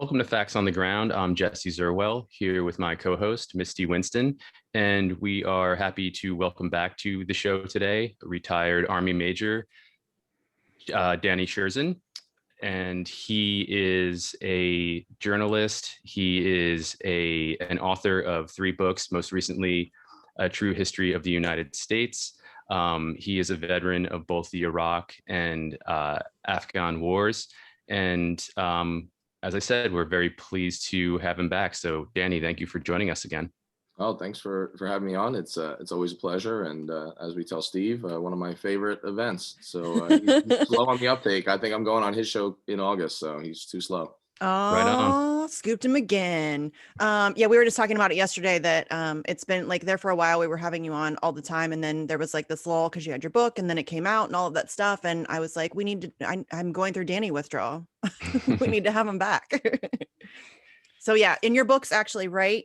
Welcome to Facts on the Ground. I'm Jesse Zerwell here with my co-host, Misty Winston, and we are happy to welcome back to the show today, retired Army Major Danny Sjursen. And he is a journalist. He is an author of 3 books, most recently, A True History of the United States. He is a veteran of both the Iraq and Afghan wars. And as I said, we're very pleased to have him back. So Danny, thank you for joining us again. Oh, thanks for having me on. It's always a pleasure. And as we tell Steve, one of my favorite events. So he's slow on the uptake. I think I'm going on his show in August, so he's too slow. Right on. Oh, scooped him again. Yeah, we were just talking about it yesterday that it's been like there for a while. We were having you on all the time, and then there was like this lull because you had your book, and then it came out and all of that stuff. And I was like, we need to. I'm going through Danny withdrawal. We need to have him back. So yeah, in your book's actually right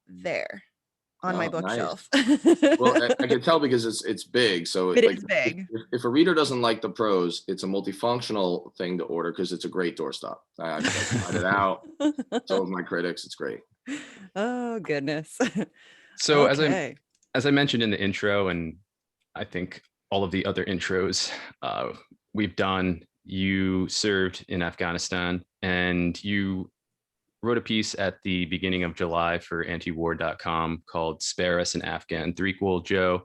there on my bookshelf. Nice. Well, I can tell because it's big. So it is big. If a reader doesn't like the prose, it's a multifunctional thing to order because it's a great doorstop. I find it out. So with my critics, it's great. Oh goodness. So okay. as I mentioned in the intro, and I think all of the other intros we've done, you served in Afghanistan and you wrote a piece at the beginning of July for antiwar.com called Spare Us an Afghan Threequel, Joe,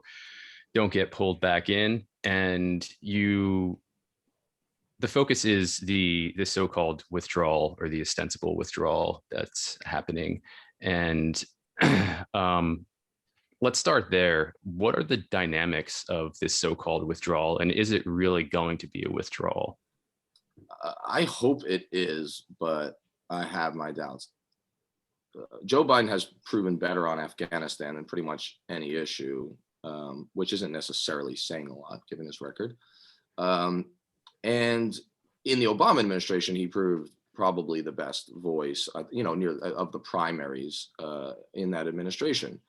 Don't Get Pulled Back In. And the focus is the so-called withdrawal or the ostensible withdrawal that's happening. And let's start there. What are the dynamics of this so-called withdrawal? And is it really going to be a withdrawal? I hope it is, but I have my doubts. Joe Biden has proven better on Afghanistan than pretty much any issue, which isn't necessarily saying a lot given his record. And in the Obama administration, he proved probably the best voice, of the primaries in that administration.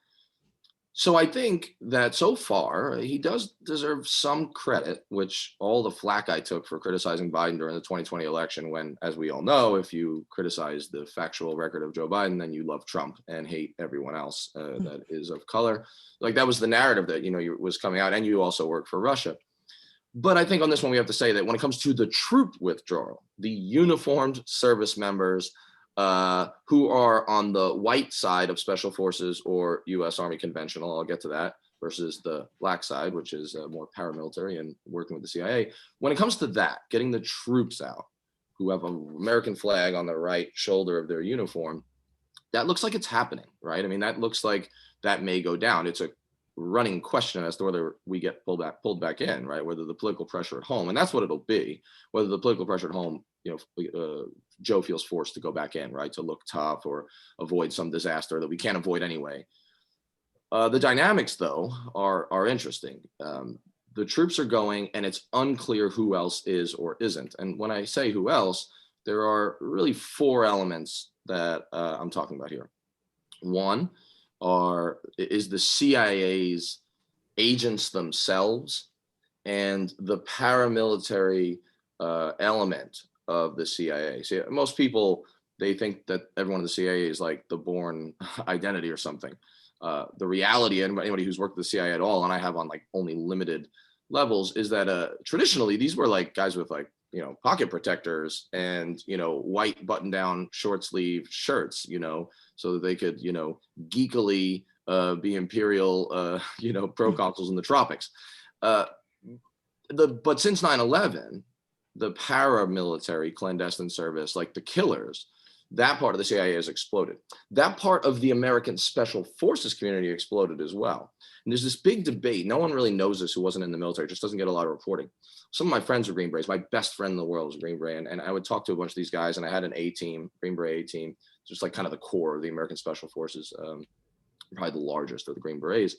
So I think that so far he does deserve some credit, which all the flack I took for criticizing Biden during the 2020 election, when, as we all know, if you criticize the factual record of Joe Biden, then you love Trump and hate everyone else that is of color. Like that was the narrative that, was coming out, and you also work for Russia. But I think on this one, we have to say that when it comes to the troop withdrawal, the uniformed service members who are on the white side of special forces or U.S. Army conventional, I'll get to that, versus the black side, which is more paramilitary and working with the CIA. When it comes to that, getting the troops out who have an American flag on the right shoulder of their uniform, that looks like it's happening, right? I mean, that looks like that may go down. It's a running question as to whether we get pulled back in, right? Whether the political pressure at home, and that's what it'll be, whether the political pressure at home, Joe feels forced to go back in, right? To look tough or avoid some disaster that we can't avoid anyway. The dynamics, though, are interesting. The troops are going, and it's unclear who else is or isn't. And when I say who else, there are really 4 elements that I'm talking about here. One is the CIA's agents themselves and the paramilitary element of the CIA. See, most people, they think that everyone in the CIA is like the born identity or something. The reality, anybody who's worked with the CIA at all, and I have on like only limited levels, is that traditionally these were like guys with like, pocket protectors and, white button down short sleeve shirts, so that they could, geekily be imperial, proconsuls in the tropics. But since 9/11, the paramilitary clandestine service, like the killers, that part of the CIA has exploded. That part of the American Special Forces community exploded as well. And there's this big debate. No one really knows this who wasn't in the military. It just doesn't get a lot of reporting. Some of my friends are Green Berets. My best friend in the world was Green Beret. And I would talk to a bunch of these guys, and I had an A-team, Green Beret A-team, just like kind of the core of the American Special Forces, probably the largest of the Green Berets.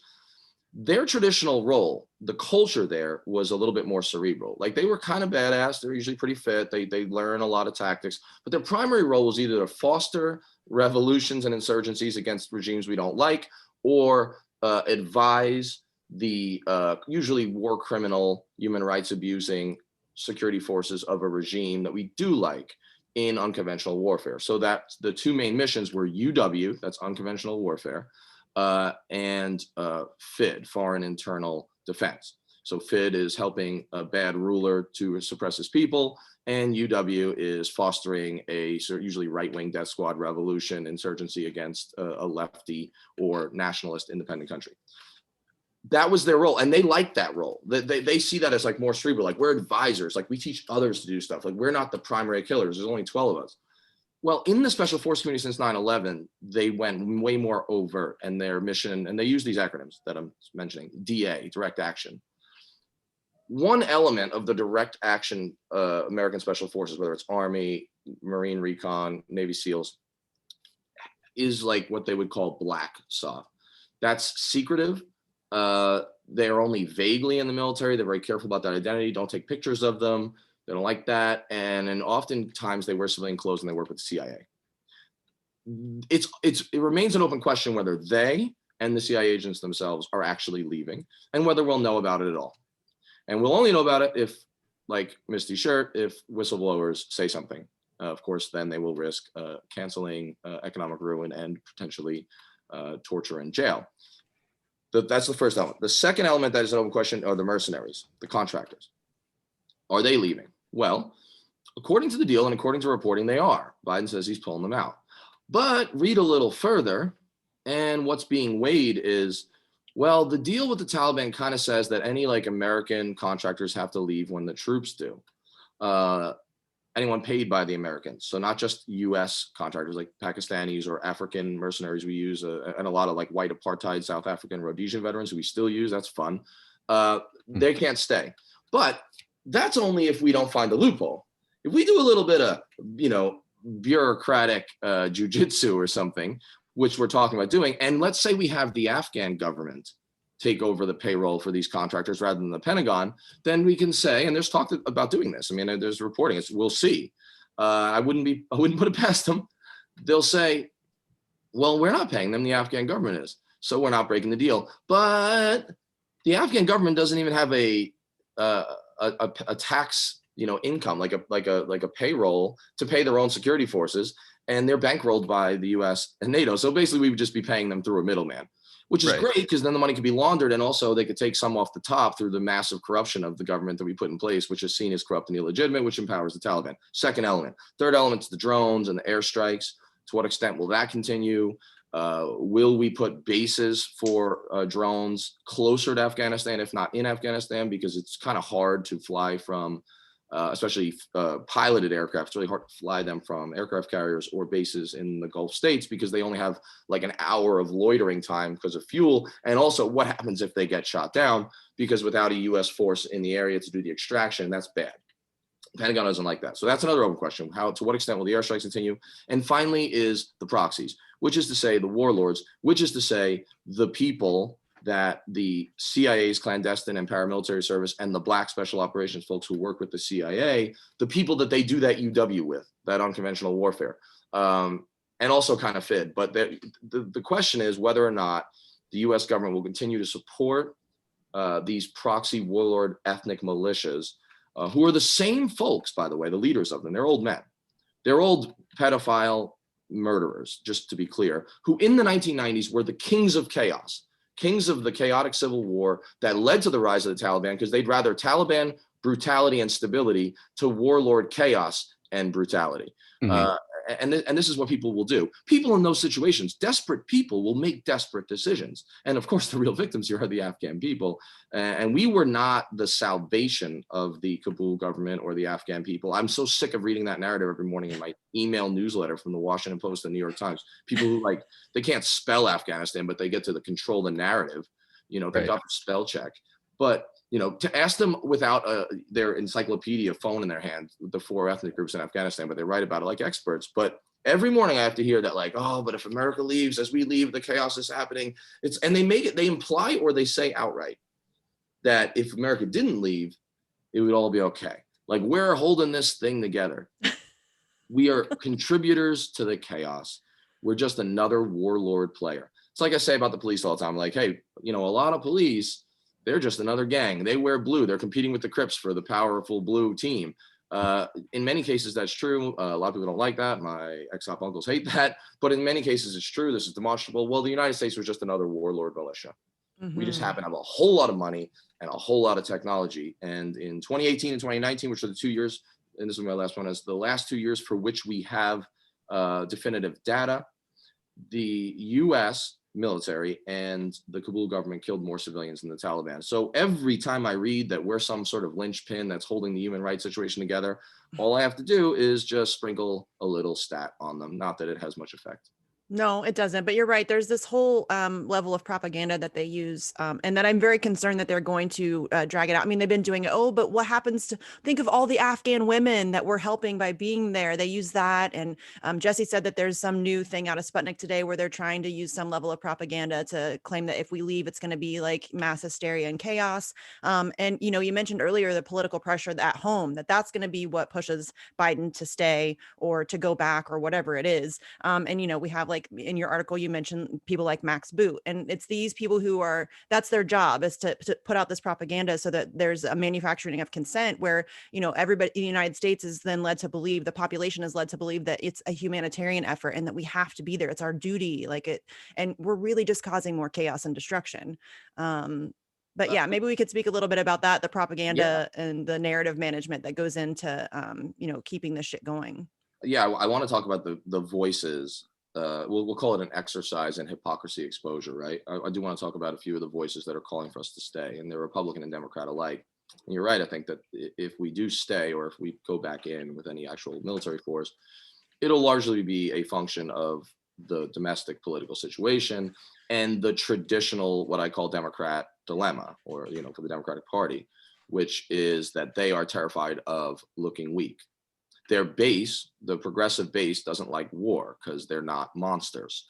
Their traditional role, the culture there was a little bit more cerebral. Like they were kind of badass. They're usually pretty fit. They learn a lot of tactics, but their primary role was either to foster revolutions and insurgencies against regimes we don't like, or advise the usually war criminal, human rights abusing security forces of a regime that we do like. in unconventional warfare. So that the two main missions were UW, that's unconventional warfare, and FID, foreign internal defense. So FID is helping a bad ruler to suppress his people, and UW is fostering a usually right-wing death squad revolution, insurgency against a lefty or nationalist independent country. That was their role, and they like that role. They see that as like more cerebral, like we're advisors, like we teach others to do stuff, like we're not the primary killers, there's only 12 of us. Well, in the special force community since 9/11, they went way more overt, and their mission, and they use these acronyms that I'm mentioning, DA, direct action. One element of the direct action American Special Forces, whether it's Army, Marine Recon, Navy SEALs, is like what they would call black SOF. That's secretive. They are only vaguely in the military. They're very careful about that identity. Don't take pictures of them. They don't like that. And oftentimes they wear civilian clothes and they work with the CIA. It remains an open question whether they and the CIA agents themselves are actually leaving, and whether we'll know about it at all. And we'll only know about it if, like Misty Shirt, if whistleblowers say something. Of course, then they will risk canceling, economic ruin, and potentially torture and jail. That's the first element. The second element that is an open question are the mercenaries, the contractors. Are they leaving? Well, according to the deal and according to reporting, they are. Biden says he's pulling them out. But read a little further, and what's being weighed is, well, the deal with the Taliban kind of says that any like American contractors have to leave when the troops do. Anyone paid by the Americans. So not just US contractors like Pakistanis or African mercenaries we use, and a lot of like white apartheid South African Rhodesian veterans who we still use, that's fun. They can't stay. But that's only if we don't find a loophole. If we do a little bit of, bureaucratic jujitsu or something, which we're talking about doing, and let's say we have the Afghan government take over the payroll for these contractors rather than the Pentagon, then we can say, and there's talk about doing this. I mean, there's reporting. We'll see. I wouldn't put it past them. They'll say, well, we're not paying them. The Afghan government is, so we're not breaking the deal. But the Afghan government doesn't even have a tax, income, like a payroll to pay their own security forces, and they're bankrolled by the U.S. and NATO. So basically, we would just be paying them through a middleman, which is great because then the money could be laundered, and also they could take some off the top through the massive corruption of the government that we put in place, which is seen as corrupt and illegitimate, which empowers the Taliban. Second element. Third element is the drones and the airstrikes. To what extent will that continue? Will we put bases for drones closer to Afghanistan, if not in Afghanistan, because it's kind of hard to fly from, especially piloted aircraft. It's really hard to fly them from aircraft carriers or bases in the Gulf states because they only have like an hour of loitering time because of fuel. And also what happens if they get shot down, because without a US force in the area to do the extraction, that's bad. The Pentagon doesn't like that. So that's another open question. To what extent will the airstrikes continue? And finally is the proxies, which is to say the warlords, which is to say the people that the CIA's clandestine and paramilitary service and the black special operations folks who work with the CIA, the people that they do that UW with, that unconventional warfare, and also kind of FID. But the question is whether or not the US government will continue to support these proxy warlord ethnic militias, who are the same folks, by the way, the leaders of them. They're old men. They're old pedophile murderers, just to be clear, who in the 1990s were the kings of chaos. Kings of the chaotic civil war that led to the rise of the Taliban, because they'd rather Taliban brutality and stability to warlord chaos and brutality. Mm-hmm. And this is what people will do. People in those situations, desperate people will make desperate decisions. And of course, the real victims here are the Afghan people. And we were not the salvation of the Kabul government or the Afghan people. I'm so sick of reading that narrative every morning in my email newsletter from the Washington Post and New York Times. People who they can't spell Afghanistan, but they get to control the narrative, they got their spell check. But to ask them without their encyclopedia phone in their hand, the 4 ethnic groups in Afghanistan, but they write about it like experts. But every morning I have to hear that but if America leaves, as we leave, the chaos is happening. And they imply or they say outright that if America didn't leave, it would all be okay. Like, we're holding this thing together. We are contributors to the chaos. We're just another warlord player. It's like I say about the police all the time. Like, hey, a lot of police, they're just another gang. They wear blue. They're competing with the Crips for the powerful blue team. In many cases, that's true. A lot of people don't like that. My ex-op uncles hate that. But in many cases, it's true. This is demonstrable. Well, the United States was just another warlord militia. We just happen to have a whole lot of money and a whole lot of technology. And in 2018 and 2019, which are the 2 years, and this is my last one, is the last 2 years for which we have definitive data, the US military and the Kabul government killed more civilians than the Taliban. So every time I read that we're some sort of linchpin that's holding the human rights situation together, all I have to do is just sprinkle a little stat on them. Not that it has much effect. No, it doesn't. But you're right. There's this whole level of propaganda that they use, and that I'm very concerned that they're going to drag it out. I mean, they've been doing it. Oh, but what happens to think of all the Afghan women that we're helping by being there? They use that. And Jesse said that there's some new thing out of Sputnik today where they're trying to use some level of propaganda to claim that if we leave, it's going to be like mass hysteria and chaos. And, you know, you mentioned earlier the political pressure at home, that's going to be what pushes Biden to stay or to go back or whatever it is. And, you know, we have like in your article, you mentioned people like Max Boot, and it's these people who are, that's their job, is to put out this propaganda so that there's a manufacturing of consent where, you know, everybody in the United States is then led to believe, the population is led to believe that it's a humanitarian effort and that we have to be there. It's our duty, like it, and we're really just causing more chaos and destruction. But yeah, maybe we could speak a little bit about that, the propaganda and the narrative management that goes into, you know, keeping this shit going. Yeah, I want to talk about the voices. We'll call it an exercise in hypocrisy exposure, right? I do want to talk about a few of the voices that are calling for us to stay, and they're Republican and Democrat alike. And you're right. I think that if we do stay, or if we go back in with any actual military force, it'll largely be a function of the domestic political situation and the traditional, what I call Democrat dilemma, or, you know, for the Democratic Party, which is that they are terrified of looking weak. Their base, the progressive base, doesn't like war because they're not monsters.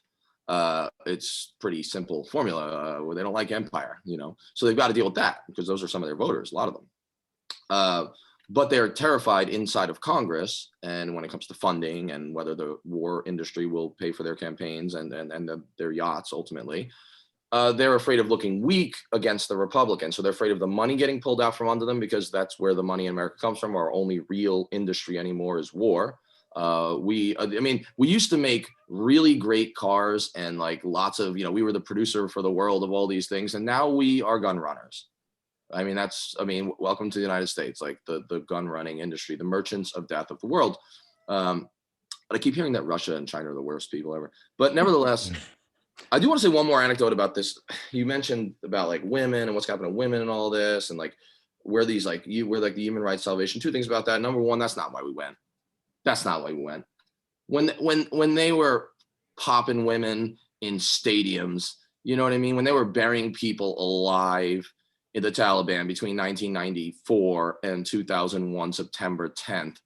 It's pretty simple formula where they don't like empire, you know, so they've got to deal with that because those are some of their voters, a lot of them. But they're terrified inside of Congress, and when it comes to funding and whether the war industry will pay for their campaigns and their yachts ultimately, they're afraid of looking weak against the Republicans. So they're afraid of the money getting pulled out from under them, because that's where the money in America comes from. Our only real industry anymore is war. I mean, we used to make really great cars and like lots of, you know, we were the producer for the world of all these things. And now we are gun runners. I mean, welcome to the United States, like the gun running industry, the merchants of death of the world. But I keep hearing that Russia and China are the worst people ever. But nevertheless, I do want to say one more anecdote about this. You mentioned about like women and what's happening to women and all this, and like where these like we're like the human rights salvation. Two things about that. Number one, that's not why we went. That's not why we went. When they were popping women in stadiums, you know what I mean? When they were burying people alive in the Taliban between 1994 and 2001, September 10th,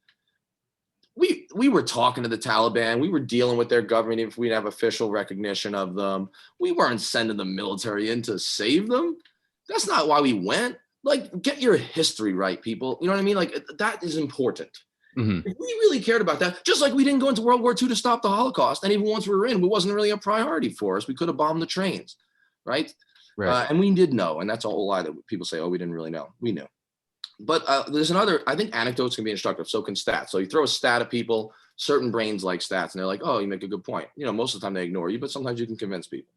we were talking to the Taliban. We were dealing with their government if we didn't have official recognition of them. We weren't sending the military in to save them. That's not why we went. Like, get your history right, people. You know what I mean? Like, that is important. If we really cared about that, just like we didn't go into World War II to stop the Holocaust, and even once we were in, it wasn't really a priority for us. We could have bombed the trains, right? And we did know, and that's a whole lie that people say, oh, we didn't really know. We knew. But there's another, I think anecdotes can be instructive, so can stats. So you throw a stat at people, certain brains like stats, and they're like, oh, you make a good point. You know, most of the time they ignore you, but sometimes you can convince people.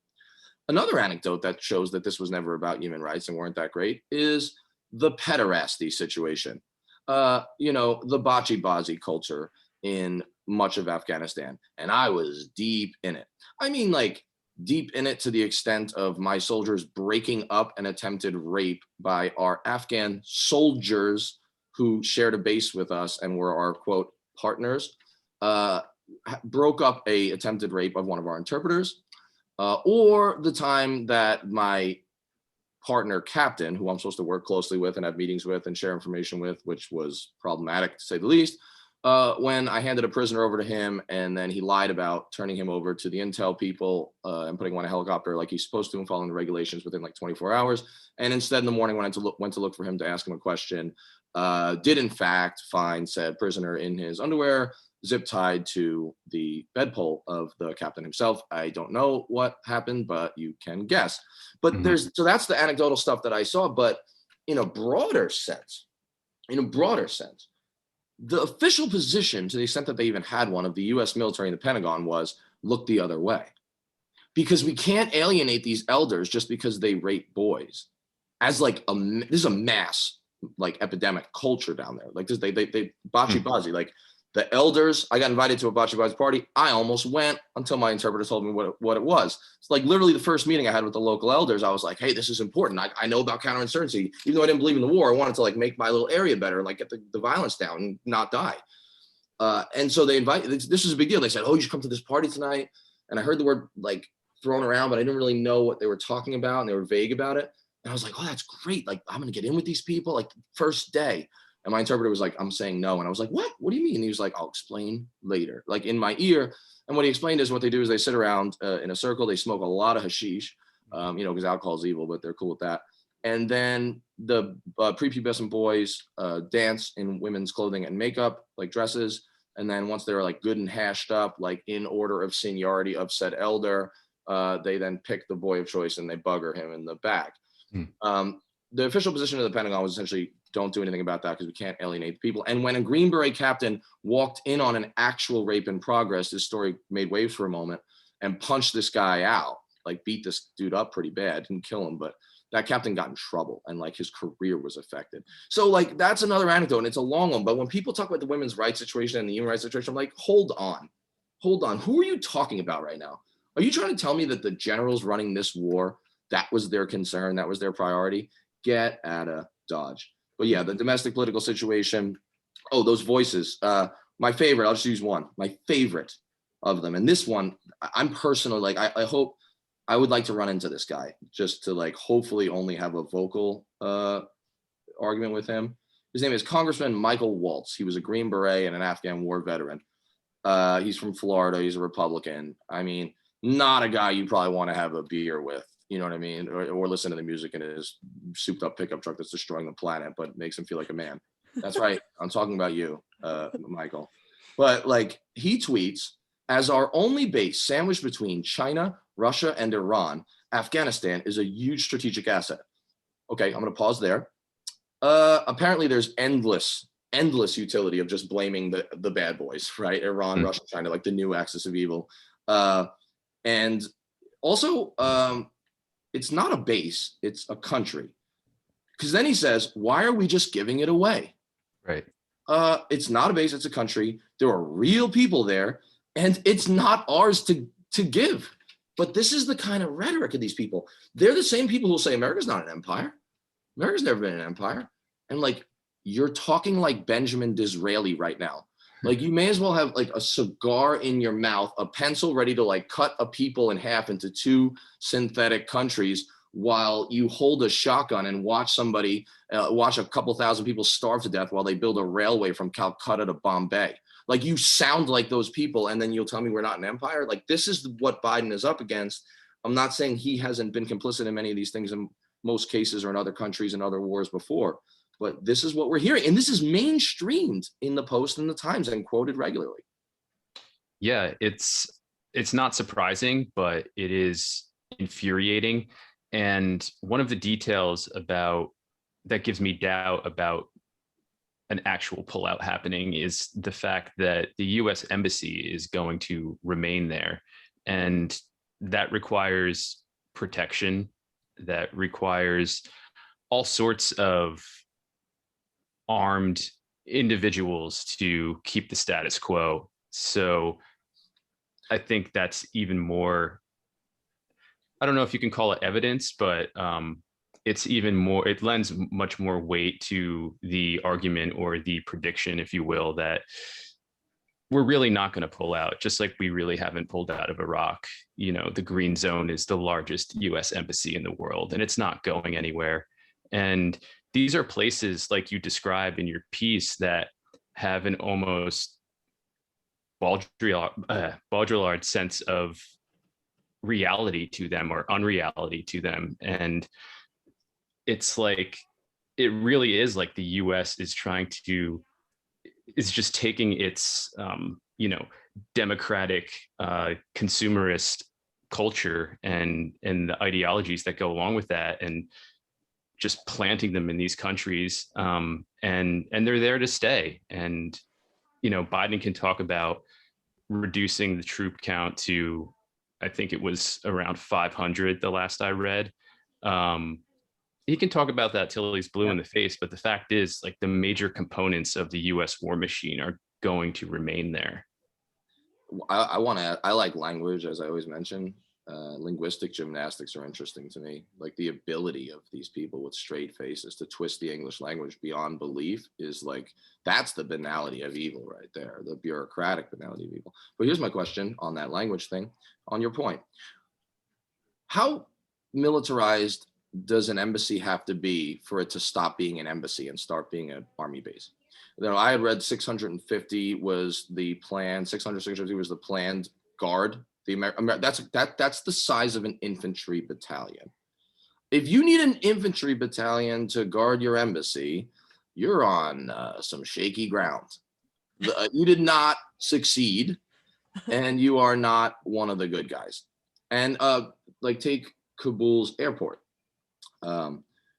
Another anecdote that shows that this was never about human rights and weren't that great is the pederasty situation. You know, the bachi-bazi culture in much of Afghanistan. And I was deep in it. I mean, like, deep in it to the extent of my soldiers breaking up an attempted rape by our Afghan soldiers who shared a base with us and were our, quote, partners, broke up a attempted rape of one of our interpreters, or the time that my partner captain, who I'm supposed to work closely with and have meetings with and share information with, which was problematic to say the least, when I handed a prisoner over to him, and then he lied about turning him over to the intel people and putting him on a helicopter like he's supposed to and following the regulations within like 24 hours. And instead in the morning when I went to look for him to ask him a question, did in fact find said prisoner in his underwear, zip tied to the bedpole of the captain himself. I don't know what happened, but you can guess. But so that's the anecdotal stuff that I saw. But in a broader sense, The official position, to the extent that they even had one, of the US military and the Pentagon was look the other way. Because we can't alienate these elders just because they rape boys. As like this is a mass like epidemic culture down there. Like this, they bocce bozzy. Like the elders, I got invited to a bocce bozzy party. I almost went until my interpreter told me what it was. It's like literally the first meeting I had with the local elders. I was like, hey, this is important. I know about counterinsurgency. Even though I didn't believe in the war, I wanted to like make my little area better and like get the violence down and not die. And so they invited, this was a big deal. They said, oh, you should come to this party tonight. And I heard the word like thrown around, but I didn't really know what they were talking about. And they were vague about it. And I was like, oh, that's great. Like, I'm going to get in with these people like first day. And my interpreter was like, I'm saying no. And I was like, what? What do you mean? And he was like, I'll explain later, like in my ear. And what he explained is what they do is they sit around in a circle. They smoke a lot of hashish, because alcohol is evil, but they're cool with that. And then the prepubescent boys dance in women's clothing and makeup, like dresses. And then once they're like good and hashed up, like in order of seniority of said elder, they then pick the boy of choice and they bugger him in the back. The official position of the Pentagon was essentially don't do anything about that because we can't alienate the people. And when a Green Beret captain walked in on an actual rape in progress, this story made waves for a moment, and punched this guy out, like beat this dude up pretty bad, didn't kill him, but that captain got in trouble and like his career was affected. So like that's another anecdote and it's a long one. But when people talk about the women's rights situation and the human rights situation, I'm like, hold on. Who are you talking about right now? Are you trying to tell me that the generals running this war, that was their concern, that was their priority? Get out of Dodge. But yeah, the domestic political situation. Oh, those voices. My favorite, I'll just use one. My favorite of them. And this one, I'm personally like, I hope I would like to run into this guy just to like hopefully only have a vocal argument with him. His name is Congressman Michael Waltz. He was a Green Beret and an Afghan war veteran. He's from Florida. He's a Republican. I mean, not a guy you probably want to have a beer with. You know what I mean? Or listen to the music in his souped up pickup truck that's destroying the planet, but makes him feel like a man. That's right. I'm talking about you, Michael. But like he tweets, as our only base sandwiched between China, Russia, and Iran, Afghanistan is a huge strategic asset. Okay, I'm going to pause there. Apparently there's endless utility of just blaming the bad boys, right? Iran, Russia, China, like the new axis of evil. And also, it's not a base, it's a country. Because then he says, why are we just giving it away? Right. It's not a base, it's a country. There are real people there, and it's not ours to give. But this is the kind of rhetoric of these people. They're the same people who say America's not an empire. America's never been an empire. And like, you're talking like Benjamin Disraeli right now. Like you may as well have like a cigar in your mouth, a pencil ready to like cut a people in half into two synthetic countries while you hold a shotgun and watch watch a couple thousand people starve to death while they build a railway from Calcutta to Bombay. Like you sound like those people, and then you'll tell me we're not an empire. Like this is what Biden is up against. I'm not saying he hasn't been complicit in many of these things in most cases or in other countries and other wars before, but this is what we're hearing. And this is mainstreamed in the Post and the Times and quoted regularly. Yeah, it's not surprising, but it is infuriating. And one of the details about that gives me doubt about an actual pullout happening is the fact that the US embassy is going to remain there. And that requires protection, that requires all sorts of armed individuals to keep the status quo. So I think that's even more, I don't know if you can call it evidence, but it's even more, it lends much more weight to the argument or the prediction, if you will, that we're really not going to pull out, just like we really haven't pulled out of Iraq. You know, the Green Zone is the largest US embassy in the world, and it's not going anywhere. And these are places, like you describe in your piece, that have an almost Baudrillard sense of reality to them or unreality to them. And it's like, it really is like the US is just taking its, democratic, consumerist culture and the ideologies that go along with that, and just planting them in these countries, and they're there to stay. And Biden can talk about reducing the troop count to, I think it was around 500 the last I read. He can talk about that till he's blue in the face, but the fact is, like, the major components of the U.S. war machine are going to remain there. I want to. I like language, as I always mention. Linguistic gymnastics are interesting to me. Like the ability of these people with straight faces to twist the English language beyond belief is like, that's the banality of evil right there, the bureaucratic banality of evil. But here's my question on that language thing, on your point. How militarized does an embassy have to be for it to stop being an embassy and start being an army base? I had read 650 was the plan. 650 was the planned guard. That's the size of an infantry battalion. If you need an infantry battalion to guard your embassy, you're on some shaky ground. You did not succeed, and you are not one of the good guys. And like take Kabul's airport.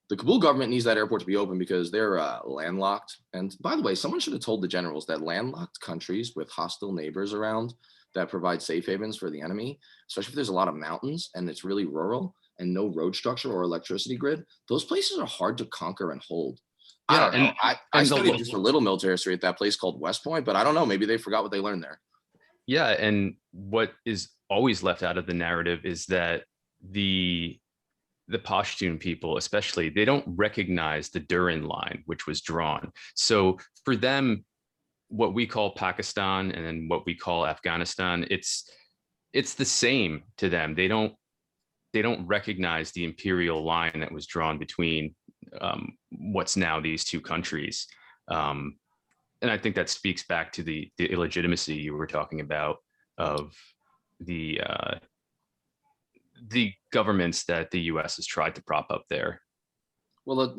The Kabul government needs that airport to be open because they're landlocked. And by the way, someone should have told the generals that landlocked countries with hostile neighbors around that provide safe havens for the enemy, especially if there's a lot of mountains and it's really rural and no road structure or electricity grid, those places are hard to conquer and hold. I don't know. I studied just a little military history at that place called West Point, but I don't know. Maybe they forgot what they learned there. Yeah, and what is always left out of the narrative is that the Pashtun people, especially, they don't recognize the Durin line, which was drawn. So for them, what we call Pakistan and then what we call Afghanistan, it's the same to them. They don't recognize the imperial line that was drawn between what's now these two countries. And I think that speaks back to the illegitimacy you were talking about of the governments that the U.S. has tried to prop up there. Well,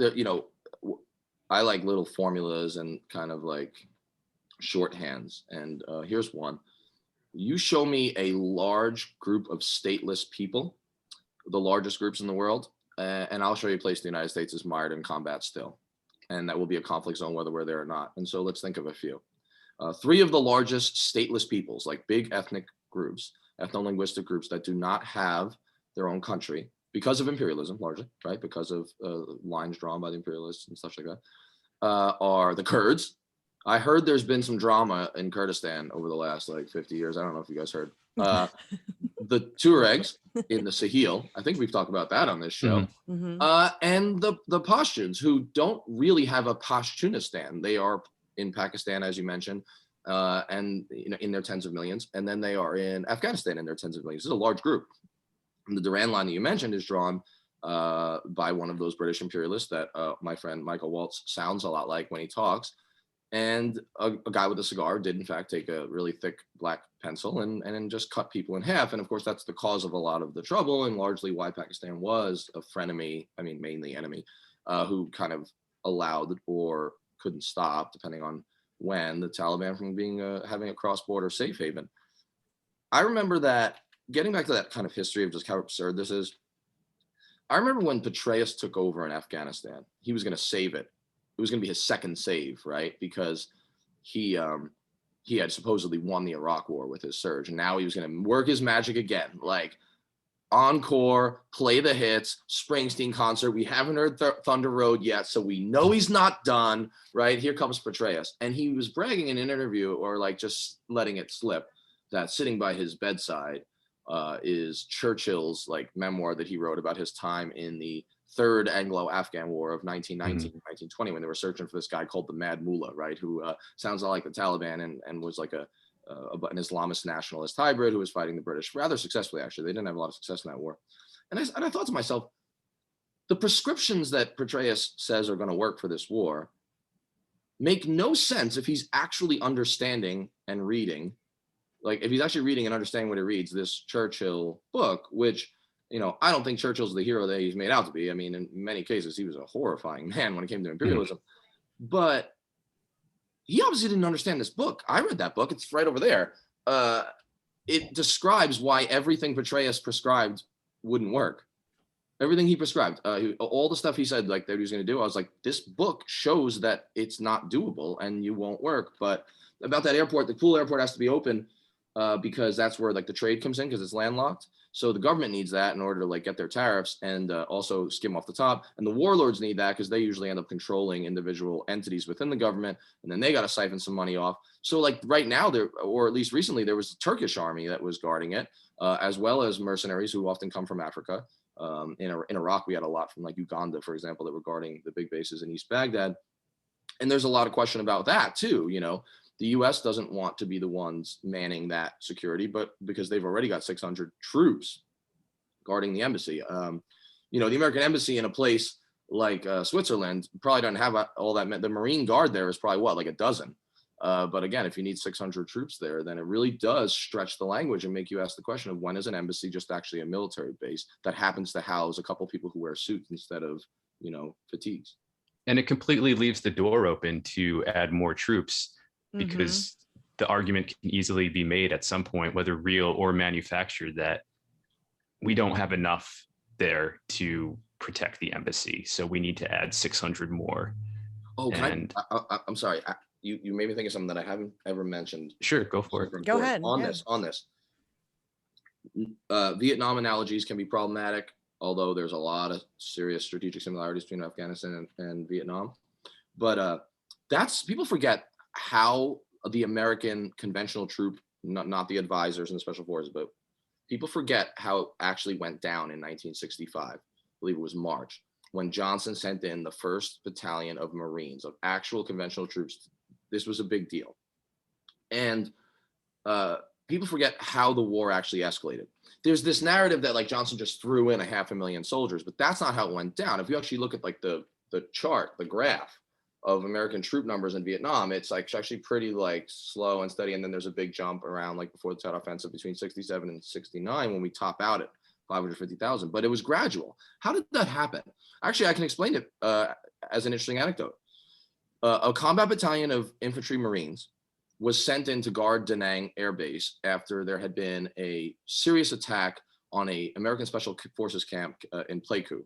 I like little formulas and kind of like shorthands. And here's one. You show me a large group of stateless people, the largest groups in the world, and I'll show you a place the United States is mired in combat still. And that will be a conflict zone whether we're there or not. And so let's think of a few. 3 of the largest stateless peoples, like big ethnic groups, ethno-linguistic groups that do not have their own country because of imperialism, largely, right? Because of lines drawn by the imperialists and stuff like that, are the Kurds. I heard there's been some drama in Kurdistan over the last like 50 years. I don't know if you guys heard. The Tuaregs in the Sahel. I think we've talked about that on this show. Mm-hmm. And the Pashtuns, who don't really have a Pashtunistan. They are in Pakistan, as you mentioned, and in their tens of millions. And then they are in Afghanistan in their tens of millions. This is a large group. And the Duran line that you mentioned is drawn by one of those British imperialists that my friend Michael Waltz sounds a lot like when he talks. And a guy with a cigar did, in fact, take a really thick black pencil and just cut people in half. And of course, that's the cause of a lot of the trouble and largely why Pakistan was a frenemy, I mean, mainly enemy, who kind of allowed or couldn't stop, depending on when, the Taliban from being having a cross-border safe haven. I remember that, getting back to that kind of history of just how absurd this is, I remember when Petraeus took over in Afghanistan, he was going to save it. It was going to be his second save, right? Because he had supposedly won the Iraq War with his surge, and now he was going to work his magic again, like encore, play the hits, Springsteen concert. We haven't heard Thunder Road yet, so we know he's not done, right? Here comes Petraeus, and he was bragging in an interview, or like just letting it slip, that sitting by his bedside is Churchill's like memoir that he wrote about his time in the Third Anglo-Afghan War of 1919, 1920, when they were searching for this guy called the Mad Mullah, right? Who sounds a lot like the Taliban and was like an Islamist nationalist hybrid who was fighting the British rather successfully, actually. They didn't have a lot of success in that war. And I thought to myself, the prescriptions that Petraeus says are going to work for this war make no sense if he's actually understanding and reading. Like if he's actually reading and understanding what he reads, this Churchill book, which, I don't think Churchill's the hero that he's made out to be. I mean, in many cases, he was a horrifying man when it came to imperialism. But he obviously didn't understand this book. I read that book. It's right over there. It describes why everything Petraeus prescribed wouldn't work. Everything he prescribed, all the stuff he said like that he was going to do, I was like, this book shows that it's not doable and you won't work. But about that airport, the pool airport has to be open because that's where like the trade comes in because it's landlocked. So the government needs that in order to like get their tariffs and also skim off the top. And the warlords need that because they usually end up controlling individual entities within the government, and then they got to siphon some money off. So like right now, there, or at least recently, there was a Turkish army that was guarding it, as well as mercenaries who often come from Africa. In Iraq, we had a lot from like Uganda, for example, that were guarding the big bases in East Baghdad. And there's a lot of question about that too. You know, the U.S. doesn't want to be the ones manning that security, but because they've already got 600 troops guarding the embassy. You know, the American embassy in a place like Switzerland probably doesn't have all that. The Marine Guard there is probably what, like a dozen. But again, if you need 600 troops there, then it really does stretch the language and make you ask the question of when is an embassy just actually a military base that happens to house a couple people who wear suits instead of, you know, fatigues. And it completely leaves the door open to add more troops because the argument can easily be made at some point, whether real or manufactured, that we don't have enough there to protect the embassy. So we need to add 600 more. Oh, I'm sorry. You made me think of something that I haven't ever mentioned. Sure, go for it. Go ahead. On this. Vietnam analogies can be problematic, although there's a lot of serious strategic similarities between Afghanistan and Vietnam. But that's, people forget how the American conventional troop, not the advisors and the special forces, but people forget how it actually went down in 1965. I believe it was March, when Johnson sent in the 1st Battalion of Marines, of actual conventional troops. This was a big deal. And people forget how the war actually escalated. There's this narrative that like Johnson just threw in 500,000 soldiers, but that's not how it went down. If you actually look at like the chart, the graph of American troop numbers in Vietnam, it's like actually pretty like slow and steady. And then there's a big jump around like before the Tet Offensive between 67 and 69 when we top out at 550,000, but it was gradual. How did that happen? Actually, I can explain it as an interesting anecdote. A combat battalion of infantry Marines was sent in to guard Da Nang Air Base after there had been a serious attack on a American Special Forces camp in Pleiku.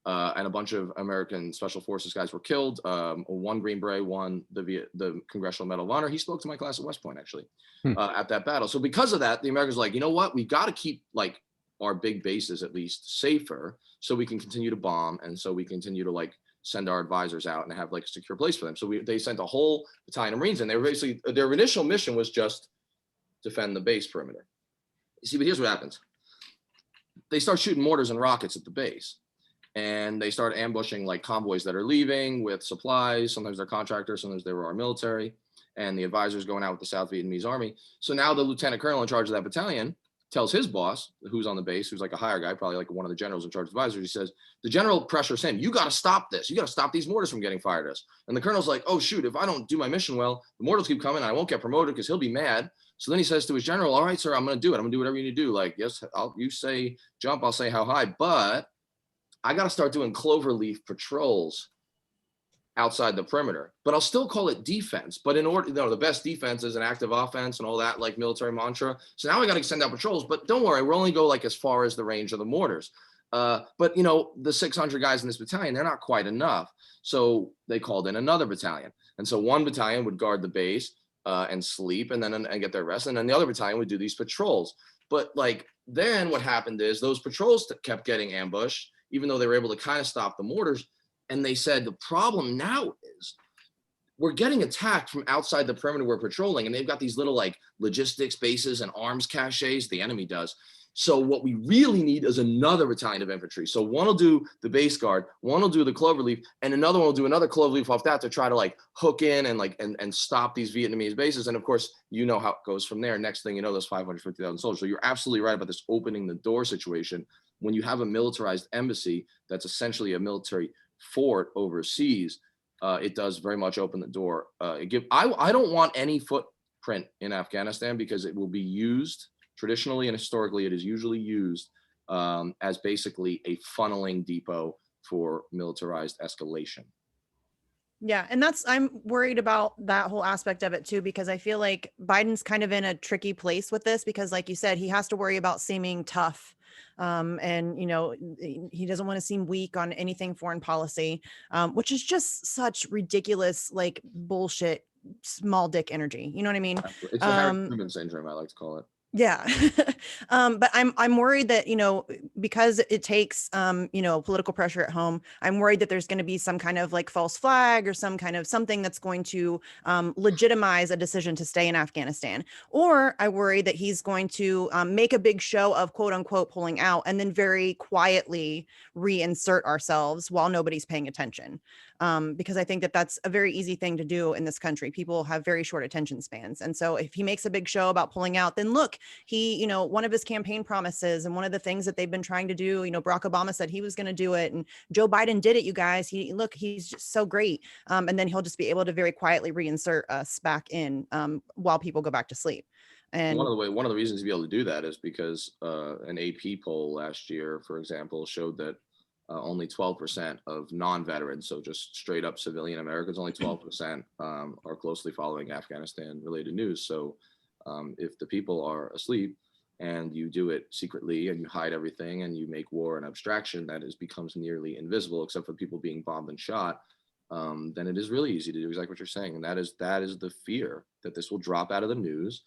And a bunch of American Special Forces guys were killed. One Green Beret won the Congressional Medal of Honor. He spoke to my class at West Point, actually, at that battle. So because of that, the Americans were like, you know what? We've got to keep like our big bases at least safer so we can continue to bomb and so we continue to like send our advisors out and have like a secure place for them. So they sent a whole battalion of Marines, and they were basically, their initial mission was just defend the base perimeter. You see, but here's what happens. They start shooting mortars and rockets at the base, and they start ambushing like convoys that are leaving with supplies. Sometimes they're contractors, sometimes they were our military, and the advisors going out with the South Vietnamese army. So now the lieutenant colonel in charge of that battalion tells his boss, who's on the base, who's like a higher guy, probably like one of the generals in charge of advisors, he says, the general pressures him, you got to stop this. You got to stop these mortars from getting fired at us. And the colonel's like, oh, shoot, if I don't do my mission well, the mortars keep coming and I won't get promoted because he'll be mad. So then he says to his general, all right, sir, I'm going to do it. I'm going to do whatever you need to do. Like, yes, you say jump, I'll say how high, but I got to start doing cloverleaf patrols outside the perimeter, but I'll still call it defense. But in order, the best defense is an active offense and all that, like military mantra. So now I got to send out patrols, but don't worry, we'll only go like as far as the range of the mortars. But the 600 guys in this battalion, they're not quite enough. So they called in another battalion. And so one battalion would guard the base and sleep and get their rest. And then the other battalion would do these patrols. But like, then what happened is those patrols kept getting ambushed, even though they were able to kind of stop the mortars. And they said, the problem now is we're getting attacked from outside the perimeter we're patrolling. And they've got these little like logistics bases and arms caches, the enemy does. So what we really need is another battalion of infantry. So one will do the base guard, one will do the cloverleaf, and another one will do another cloverleaf off that to try to like hook in and stop these Vietnamese bases. And of course, you know how it goes from there. Next thing you know, there's 550,000 soldiers. So you're absolutely right about this opening the door situation. When you have a militarized embassy, that's essentially a military fort overseas, it does very much open the door. I don't want any footprint in Afghanistan because it will be used traditionally and historically. It is usually used as basically a funneling depot for militarized escalation. Yeah. And I'm worried about that whole aspect of it too, because I feel like Biden's kind of in a tricky place with this because like you said, he has to worry about seeming tough And, he doesn't want to seem weak on anything foreign policy, which is just such ridiculous, like bullshit, small dick energy. You know what I mean? It's the Harry Truman syndrome, I like to call it. Yeah. But I'm worried that, because it takes, political pressure at home, I'm worried that there's going to be some kind of like false flag or some kind of something that's going to legitimize a decision to stay in Afghanistan. Or I worry that he's going to make a big show of quote unquote pulling out and then very quietly reinsert ourselves while nobody's paying attention. Because I think that that's a very easy thing to do in this country. People have very short attention spans. And so if he makes a big show about pulling out, then look, he, one of his campaign promises and one of the things that they've been trying to do, Barack Obama said he was going to do it and Joe Biden did it, you guys. He's just so great. And then he'll just be able to very quietly reinsert us back in while people go back to sleep. And one of the reasons to be able to do that is because an AP poll last year, for example, showed that only 12% of non-veterans, so just straight up civilian Americans, only 12% are closely following Afghanistan related news. So if the people are asleep and you do it secretly and you hide everything and you make war an abstraction that becomes nearly invisible, except for people being bombed and shot, then it is really easy to do exactly what you're saying. And that is the fear that this will drop out of the news.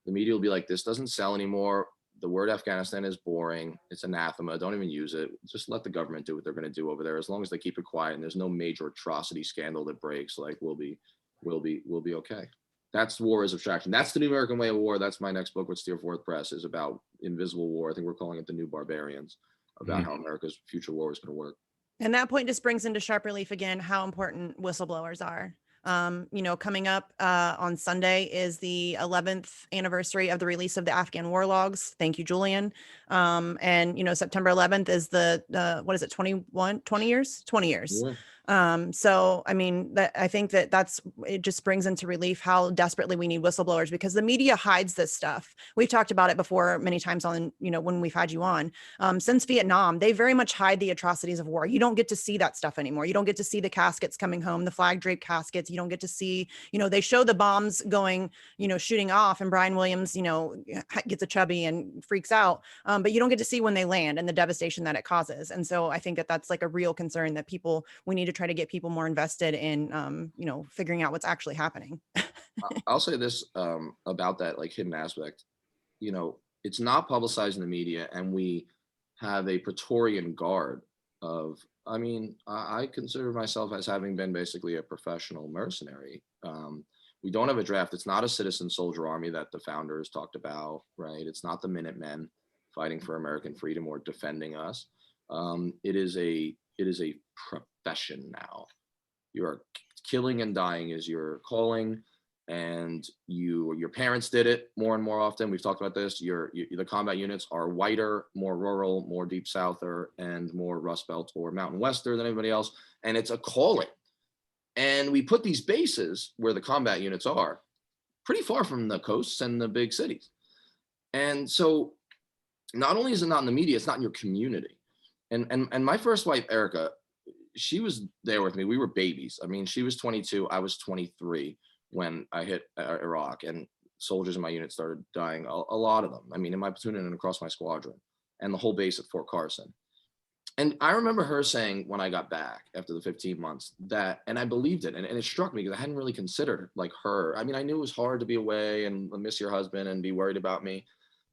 The media will be like, this doesn't sell anymore. The word Afghanistan is boring. It's anathema. Don't even use it. Just let the government do what they're going to do over there. As long as they keep it quiet and there's no major atrocity scandal that breaks, like we'll be okay. That's war as abstraction. That's the new American way of war. That's my next book with Steerforth Press, is about invisible war. I think we're calling it The New Barbarians, about how America's future war is going to work. And that point just brings into sharp relief again how important whistleblowers are. Coming up on Sunday is the 11th anniversary of the release of the Afghan war logs. Thank you, Julian. And September 11th is the what is it, 20 years? 20 years. Yeah. So I mean, I think that's it just brings into relief how desperately we need whistleblowers, because the media hides this stuff. We've talked about it before many times on, when we've had you on. Since Vietnam, they very much hide the atrocities of war. You don't get to see that stuff anymore. You don't get to see the caskets coming home, the flag draped caskets. You don't get to see, they show the bombs going, shooting off, and Brian Williams, gets a chubby and freaks out. But you don't get to see when they land and the devastation that it causes. And so I think that that's like a real concern that we need to try to get people more invested in, figuring out what's actually happening. I'll say this about that, like, hidden aspect. It's not publicized in the media, and we have a Praetorian guard of, I consider myself as having been basically a professional mercenary. We don't have a draft. It's not a citizen soldier army that the founders talked about, right? It's not the Minutemen fighting for American freedom or defending us. It is a profession now. You are killing and dying is your calling, and your parents did it more and more often. We've talked about this. The combat units are whiter, more rural, more deep souther, and more Rust Belt or Mountain Wester than anybody else. And it's a calling. And we put these bases where the combat units are pretty far from the coasts and the big cities. And so not only is it not in the media, it's not in your community. And my first wife, Erica, she was there with me. We were babies. She was 22. I was 23 when I hit Iraq, and soldiers in my unit started dying. A lot of them. In my platoon and across my squadron, and the whole base at Fort Carson. And I remember her saying when I got back after the 15 months that, and I believed it, and it struck me because I hadn't really considered like her. I knew it was hard to be away and miss your husband and be worried about me,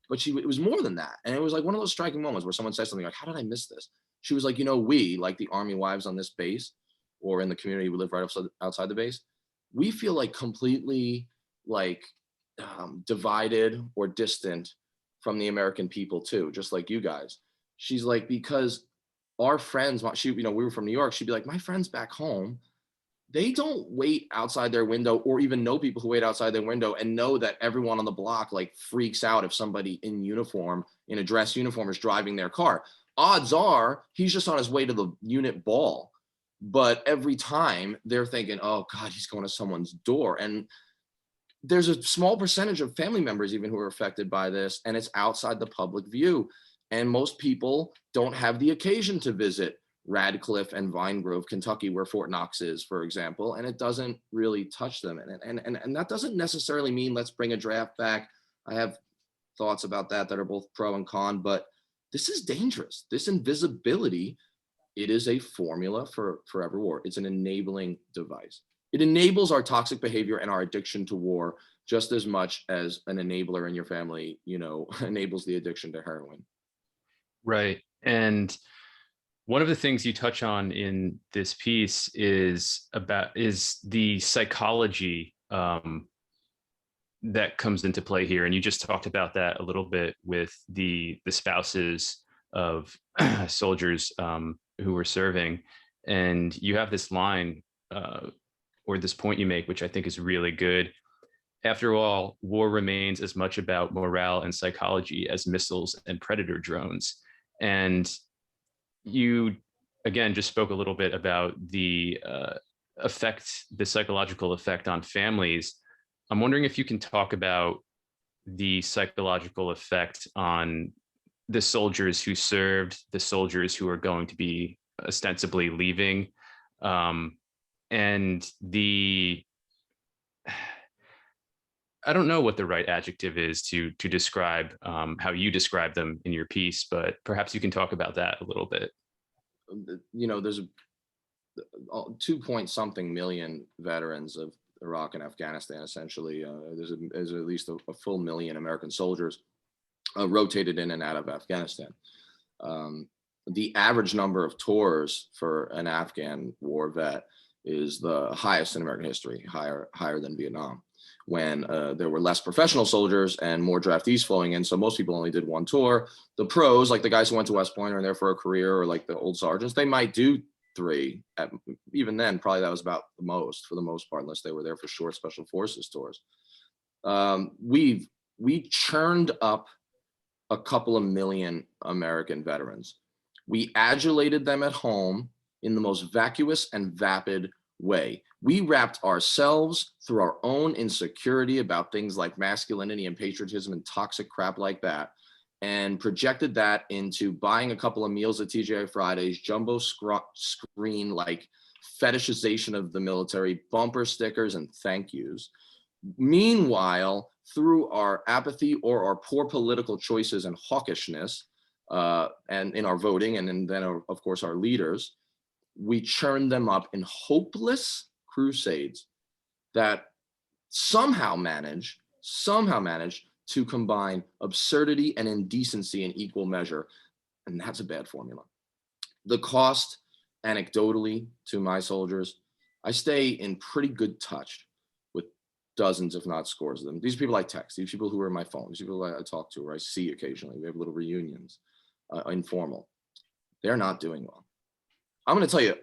but it was more than that. And it was like one of those striking moments where someone says something like, "How did I miss this?" She was like, we, like the Army wives on this base or in the community we live right outside the base, we feel like completely like divided or distant from the American people too, just like you guys. She's like, because our friends, we were from New York. She'd be like, my friends back home, they don't wait outside their window or even know people who wait outside their window and know that everyone on the block like freaks out if somebody in uniform, in a dress uniform, is driving their car. Odds are he's just on his way to the unit ball. But every time they're thinking, oh God, he's going to someone's door. And there's a small percentage of family members even who are affected by this, and it's outside the public view. And most people don't have the occasion to visit Radcliffe and Vine Grove, Kentucky, where Fort Knox is, for example, and it doesn't really touch them. And that doesn't necessarily mean let's bring a draft back. I have thoughts about that are both pro and con, but this is dangerous. This invisibility, it is a formula for forever war. It's an enabling device. It enables our toxic behavior and our addiction to war just as much as an enabler in your family, you know, enables the addiction to heroin. Right. And one of the things you touch on in this piece is the psychology that comes into play here. And you just talked about that a little bit with the spouses of soldiers who were serving. And you have this line or this point you make, which I think is really good. After all, war remains as much about morale and psychology as missiles and predator drones. And you, again, just spoke a little bit about the the psychological effect on families. I'm wondering if you can talk about the psychological effect on the soldiers who served, the soldiers who are going to be ostensibly leaving, and I don't know what the right adjective is to describe how you describe them in your piece, but perhaps you can talk about that a little bit. You know, there's 2 point something million veterans of Iraq and Afghanistan, essentially. There's at least a full million American soldiers rotated in and out of Afghanistan. The average number of tours for an Afghan war vet is the highest in American history, higher than Vietnam, when there were less professional soldiers and more draftees flowing in. So most people only did one tour. The pros, like the guys who went to West Point or are there for a career, or like the old sergeants, they might do 3. Even then, probably that was about the most, for the most part, unless they were there for short special forces tours. We churned up a couple of million American veterans. We adulated them at home in the most vacuous and vapid way. We wrapped ourselves through our own insecurity about things like masculinity and patriotism and toxic crap like that, and projected that into buying a couple of meals at TGI Fridays, jumbo screen like fetishization of the military, bumper stickers and thank yous. Meanwhile, through our apathy or our poor political choices and hawkishness, and in our voting, and then of course our leaders, we churned them up in hopeless crusades that somehow manage to combine absurdity and indecency in equal measure. And that's a bad formula. The cost, anecdotally, to my soldiers, I stay in pretty good touch with dozens, if not scores of them. These people I text, these people who are on my phone, these people I talk to or I see occasionally. We have little reunions, informal. They're not doing well. I'm going to tell you,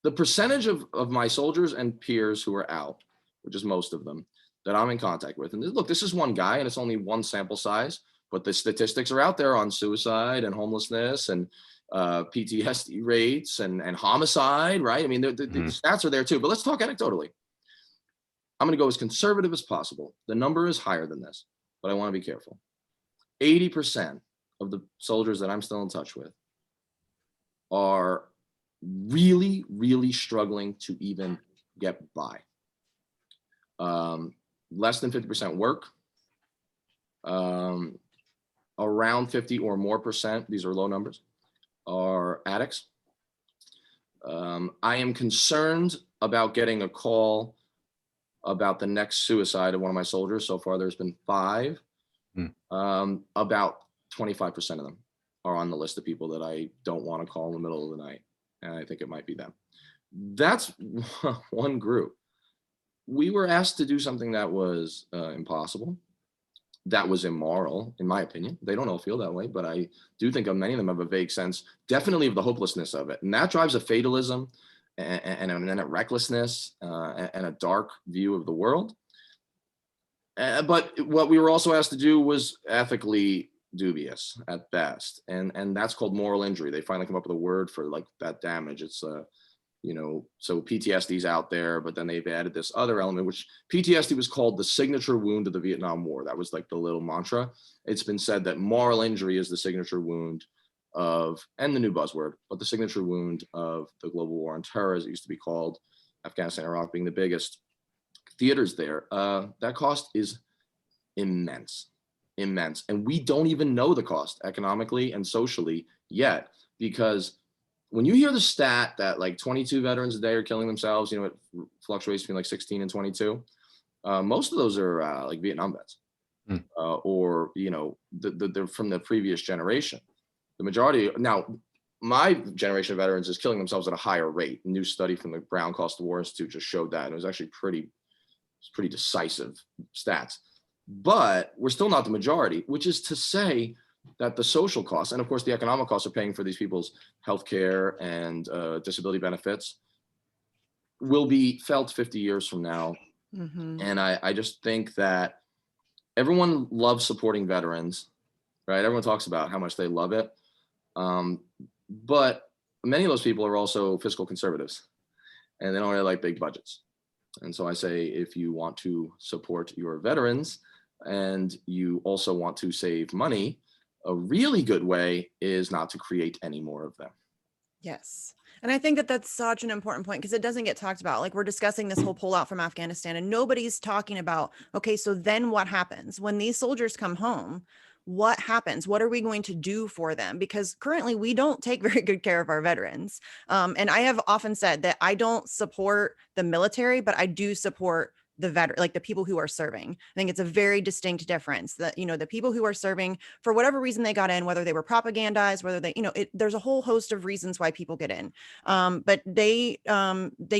the percentage of my soldiers and peers who are out, which is most of them, that I'm in contact with. And look, this is one guy and it's only one sample size, but the statistics are out there on suicide and homelessness and PTSD rates and homicide, right? I mean, the stats are there too, but let's talk anecdotally. I'm going to go as conservative as possible. The number is higher than this, but I want to be careful. 80% of the soldiers that I'm still in touch with are really, really struggling to even get by. Less than 50% work. Around 50 or more percent, these are low numbers, are addicts. I am concerned about getting a call about the next suicide of one of my soldiers. So far, there's been 5. About 25% of them are on the list of people that I don't want to call in the middle of the night. And I think it might be them. That's one group. We were asked to do something that was impossible. That was immoral, in my opinion. They don't all feel that way, but I do think many of them have a vague sense, definitely of the hopelessness of it. And that drives a fatalism and a recklessness and a dark view of the world. But what we were also asked to do was ethically dubious at best, and that's called moral injury. They finally come up with a word for like that damage. It's so PTSD's out there, but then they've added this other element, which PTSD was called the signature wound of the Vietnam War. That was like the little mantra. It's been said that moral injury is the signature wound of, and the new buzzword, but the signature wound of the global war on terror, as it used to be called, Afghanistan, Iraq being the biggest theaters there. That cost is immense. immense. And we don't even know the cost economically and socially yet, because when you hear the stat that like 22 veterans a day are killing themselves, you know, it fluctuates between like 16 and 22. Most of those are like Vietnam vets, or, you know, they're from the previous generation. The majority now, my generation of veterans is killing themselves at a higher rate. A new study from the Brown Cost of War Institute just showed that, and it was actually pretty decisive stats. But we're still not the majority, which is to say that the social costs, and of course the economic costs of paying for these people's healthcare and disability benefits, will be felt 50 years from now. And I just think that everyone loves supporting veterans, right? Everyone talks about how much they love it. But many of those people are also fiscal conservatives, and they don't really like big budgets. And so I say, if you want to support your veterans and you also want to save money, a really good way is not to create any more of them. Yes. And I think that that's such an important point, because it doesn't get talked about. Like, we're discussing this whole pullout from Afghanistan, and nobody's talking about, okay, so then what happens when these soldiers come home? What happens? What are we going to do for them? Because currently we don't take very good care of our veterans. And I have often said that I don't support the military, but I do support the veteran, like the people who are serving. I think it's a very distinct difference that, you know, the people who are serving, for whatever reason they got in, whether they were propagandized, whether they, you know, there's a whole host of reasons why people get in. But they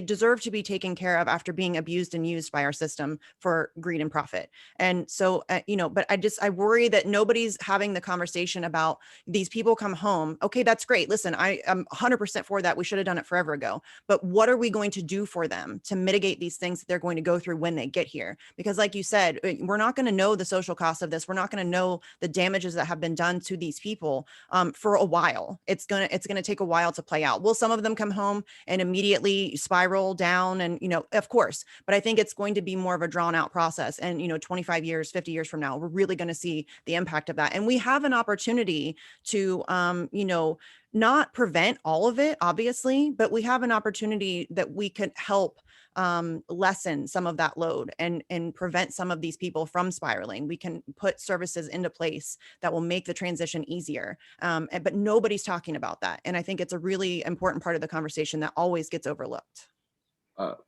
deserve to be taken care of after being abused and used by our system for greed and profit. And so, you know, but I worry that nobody's having the conversation about these people come home. Okay, that's great. Listen, I am 100% for that. We should have done it forever ago. But what are we going to do for them to mitigate these things that they're going to go through when they get here? Because like you said, we're not going to know the social cost of this. We're not going to know the damages that have been done to these people for a while. It's going to take a while to play out. Will some of them come home and immediately spiral down? And, you know, of course, but I think it's going to be more of a drawn out process. And, you know, 25 years, 50 years from now, we're really going to see the impact of that. And we have an opportunity to, you know, not prevent all of it, obviously, but we have an opportunity that we could help lessen some of that load and prevent some of these people from spiraling. We can put services into place that will make the transition easier. But nobody's talking about that. And I think it's a really important part of the conversation that always gets overlooked.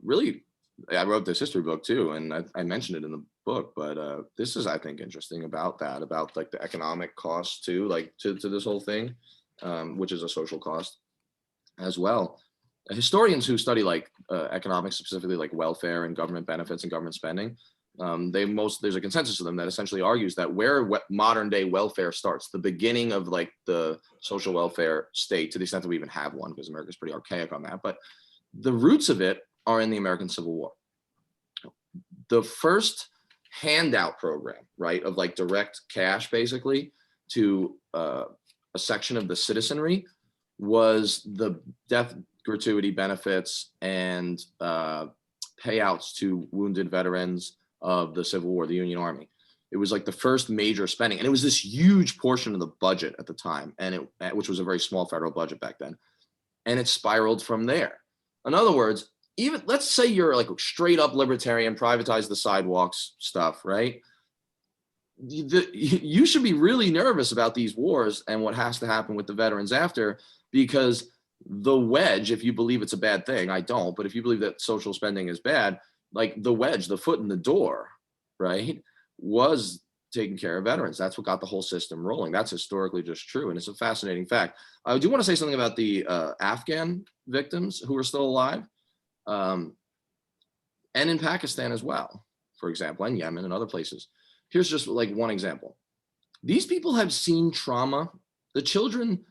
Really, I wrote this history book too, and I mentioned it in the book, but this is, I think, interesting about that, about like the economic cost too, like to this whole thing, which is a social cost as well. Historians who study like economics, specifically like welfare and government benefits and government spending, there's a consensus of them that essentially argues that where modern day welfare starts, the beginning of like the social welfare state, to the extent that we even have one, because America's pretty archaic on that, but the roots of it are in the American Civil War. The first handout program, right, of like direct cash basically to a section of the citizenry was the death gratuity benefits and payouts to wounded veterans of the Civil War, the Union Army. It was like the first major spending, and it was this huge portion of the budget at the time, and which was a very small federal budget back then, and it spiraled from there. In other words, even let's say you're like a straight up libertarian, privatize the sidewalks stuff, right? You should be really nervous about these wars and what has to happen with the veterans after, because the wedge, if you believe it's a bad thing, I don't, but if you believe that social spending is bad, like the wedge, the foot in the door, right, was taking care of veterans. That's what got the whole system rolling. That's historically just true. And it's a fascinating fact. I do want to say something about the Afghan victims who are still alive, and in Pakistan as well, for example, and Yemen and other places. Here's just like one example. These people have seen trauma. The children,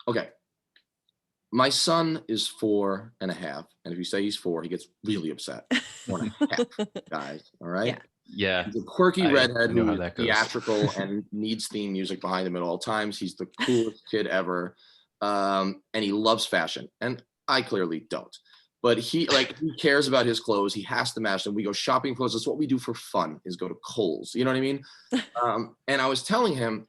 okay, my son is 4.5. And if you say he's 4, he gets really upset. 4.5, guys, all right? Yeah. He's a quirky redhead know how who's that goes. theatrical and needs theme music behind him at all times. He's the coolest kid ever. And he loves fashion. And I clearly don't. But he cares about his clothes. He has to match them. We go shopping clothes. That's what we do for fun, is go to Kohl's. You know what I mean? And I was telling him,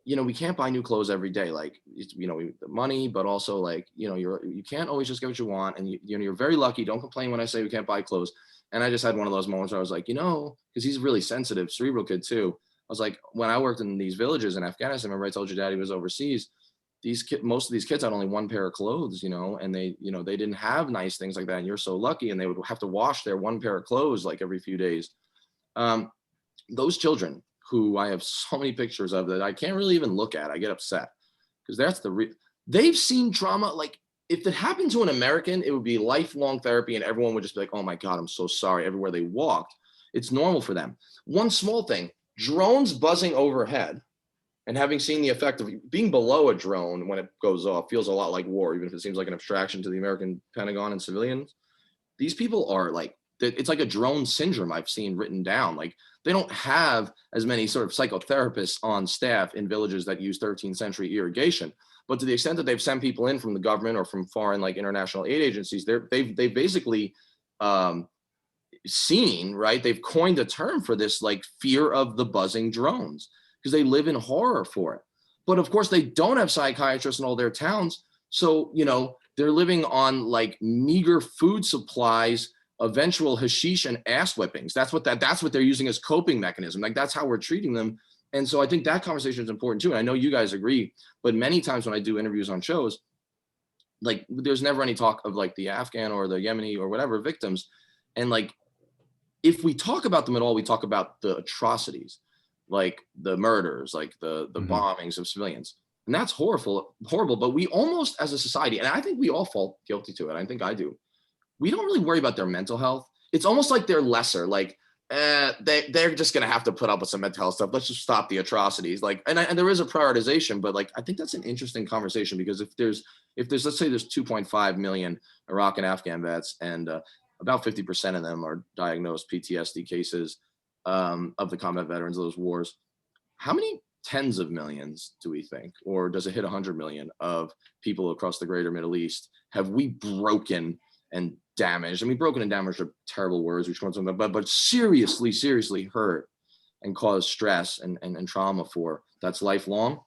you know, we can't buy new clothes every day. Like, you know, the money, but also like, you know, you can't always just get what you want. And you know, you're very lucky. Don't complain when I say we can't buy clothes. And I just had one of those moments where I was like, you know, because he's really sensitive, cerebral kid too. was like, when I worked in these villages in Afghanistan, remember I told you daddy was overseas, most of these kids had only one pair of clothes, and they didn't have nice things like that. And you're so lucky. And they would have to wash their one pair of clothes like every few days. Those children who I have so many pictures of that I can't really even look at, I get upset because they've seen trauma. Like if it happened to an American, it would be lifelong therapy and everyone would just be like, oh my God, I'm so sorry. Everywhere they walked, it's normal for them. One small thing, drones buzzing overhead. And having seen the effect of being below a drone when it goes off feels a lot like war, even if it seems like an abstraction to the American Pentagon and civilians. These people are like, it's like a drone syndrome I've seen written down. Like they don't have as many sort of psychotherapists on staff in villages that use 13th century irrigation. But to the extent that they've sent people in from the government or from foreign like international aid agencies, they've basically seen, right? They've coined a term for this like fear of the buzzing drones, because they live in horror for it. But of course, they don't have psychiatrists in all their towns. So, they're living on like meager food supplies, eventual hashish and ass whippings. That's what they're using as coping mechanism. Like that's how we're treating them. And so I think that conversation is important too. And I know you guys agree, but many times when I do interviews on shows, like there's never any talk of like the Afghan or the Yemeni or whatever victims. And like, if we talk about them at all, we talk about the atrocities, like the murders, like the bombings of civilians. And that's horrible, but we almost as a society, and I think we all fall guilty to it. I think I do. We don't really worry about their mental health. It's almost like they're lesser, like they're just going to have to put up with some mental health stuff. Let's just stop the atrocities. Like, and there is a prioritization, but like, I think that's an interesting conversation because if there's, let's say there's 2.5 million Iraq and Afghan vets and about 50% of them are diagnosed PTSD cases of the combat veterans of those wars. How many tens of millions do we think, or does it hit 100 million of people across the greater Middle East have we broken and damaged? I mean, broken and damaged are terrible words, which comes from, but seriously hurt and cause stress and trauma for that's lifelong.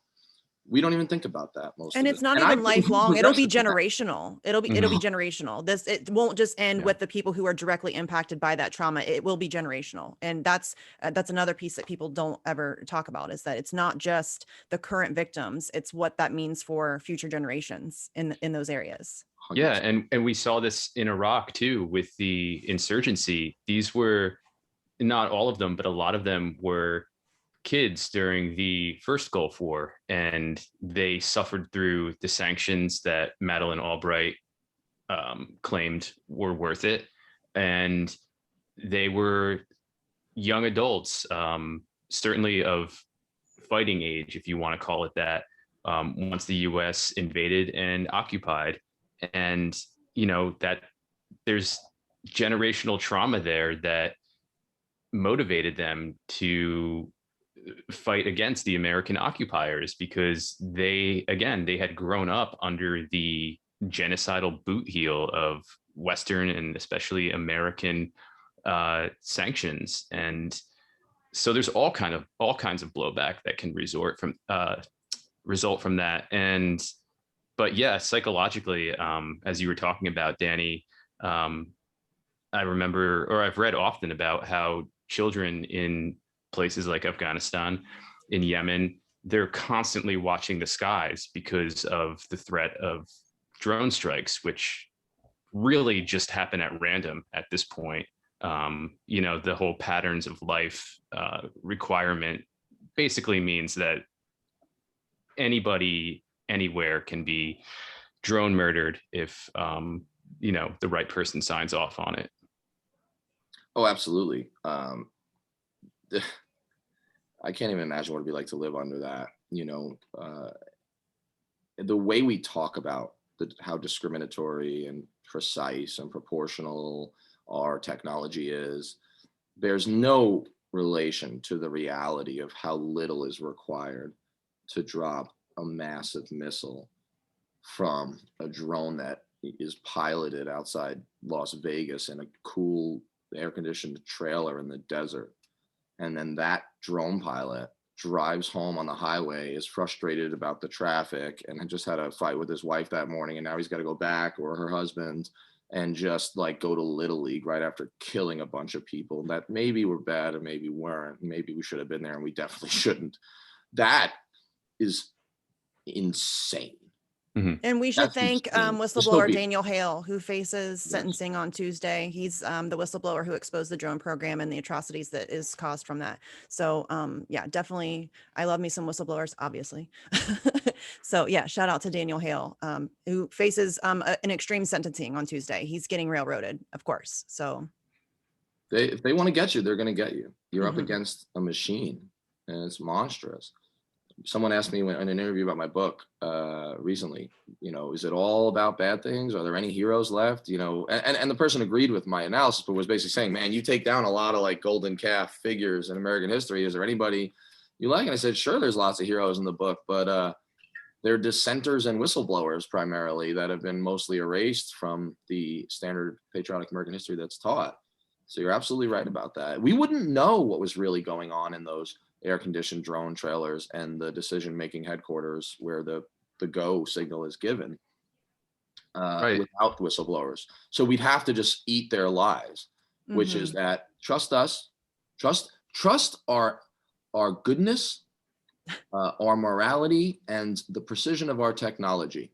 We don't even think about that most and of it's it. not And even lifelong. It'll be possession. generational. It'll be generational. It won't just end with the people who are directly impacted by that trauma. It will be generational. And that's another piece that people don't ever talk about, is that it's not just the current victims, it's what that means for future generations in those areas. 100%. Yeah, and we saw this in Iraq too with the insurgency. These were not all of them, but a lot of them were kids during the first Gulf War, and they suffered through the sanctions that Madeleine Albright claimed were worth it. And they were young adults, certainly of fighting age, if you want to call it that, once the US invaded and occupied. And, that there's generational trauma there that motivated them to fight against the American occupiers, because they had grown up under the genocidal boot heel of Western and especially American sanctions. And so there's all kinds of blowback that can result from that. But yeah, psychologically, as you were talking about, Danny, I remember, or I've read often about how children in places like Afghanistan, in Yemen, they're constantly watching the skies because of the threat of drone strikes, which really just happen at random at this point. The whole patterns of life requirement basically means that anybody anywhere can be drone murdered if the right person signs off on it. Oh, absolutely. I can't even imagine what it'd be like to live under that. The way we talk about how discriminatory and precise and proportional our technology is, there's no relation to the reality of how little is required to drop a massive missile from a drone that is piloted outside Las Vegas in a cool air-conditioned trailer in the desert. And then that drone pilot drives home on the highway, is frustrated about the traffic, and had just had a fight with his wife that morning, and now he's got to go back, or her husband, and just like go to Little League right after killing a bunch of people that maybe were bad and maybe weren't. Maybe we should have been there and we definitely shouldn't. That is insane. And we should That's thank insane. whistleblower Dystopia. Daniel Hale, who faces Yes. sentencing on Tuesday. He's the whistleblower who exposed the drone program and the atrocities that is caused from that. So yeah, definitely. I love me some whistleblowers, obviously. So yeah, shout out to Daniel Hale, who faces an extreme sentencing on Tuesday. He's getting railroaded, of course. So If they want to get you, they're going to get you. You're up Mhm. against a machine, and it's monstrous. Someone asked me in an interview about my book recently, is it all about bad things? Are there any heroes left? And the person agreed with my analysis, but was basically saying, man, you take down a lot of like golden calf figures in American history. Is there anybody you like? And I said, sure, there's lots of heroes in the book, but they're dissenters and whistleblowers primarily that have been mostly erased from the standard patriotic American history that's taught. So you're absolutely right about that. We wouldn't know what was really going on in those air-conditioned drone trailers and the decision-making headquarters where the go signal is given Right. without whistleblowers. So we'd have to just eat their lies, which is that trust us, trust our goodness, our morality, and the precision of our technology.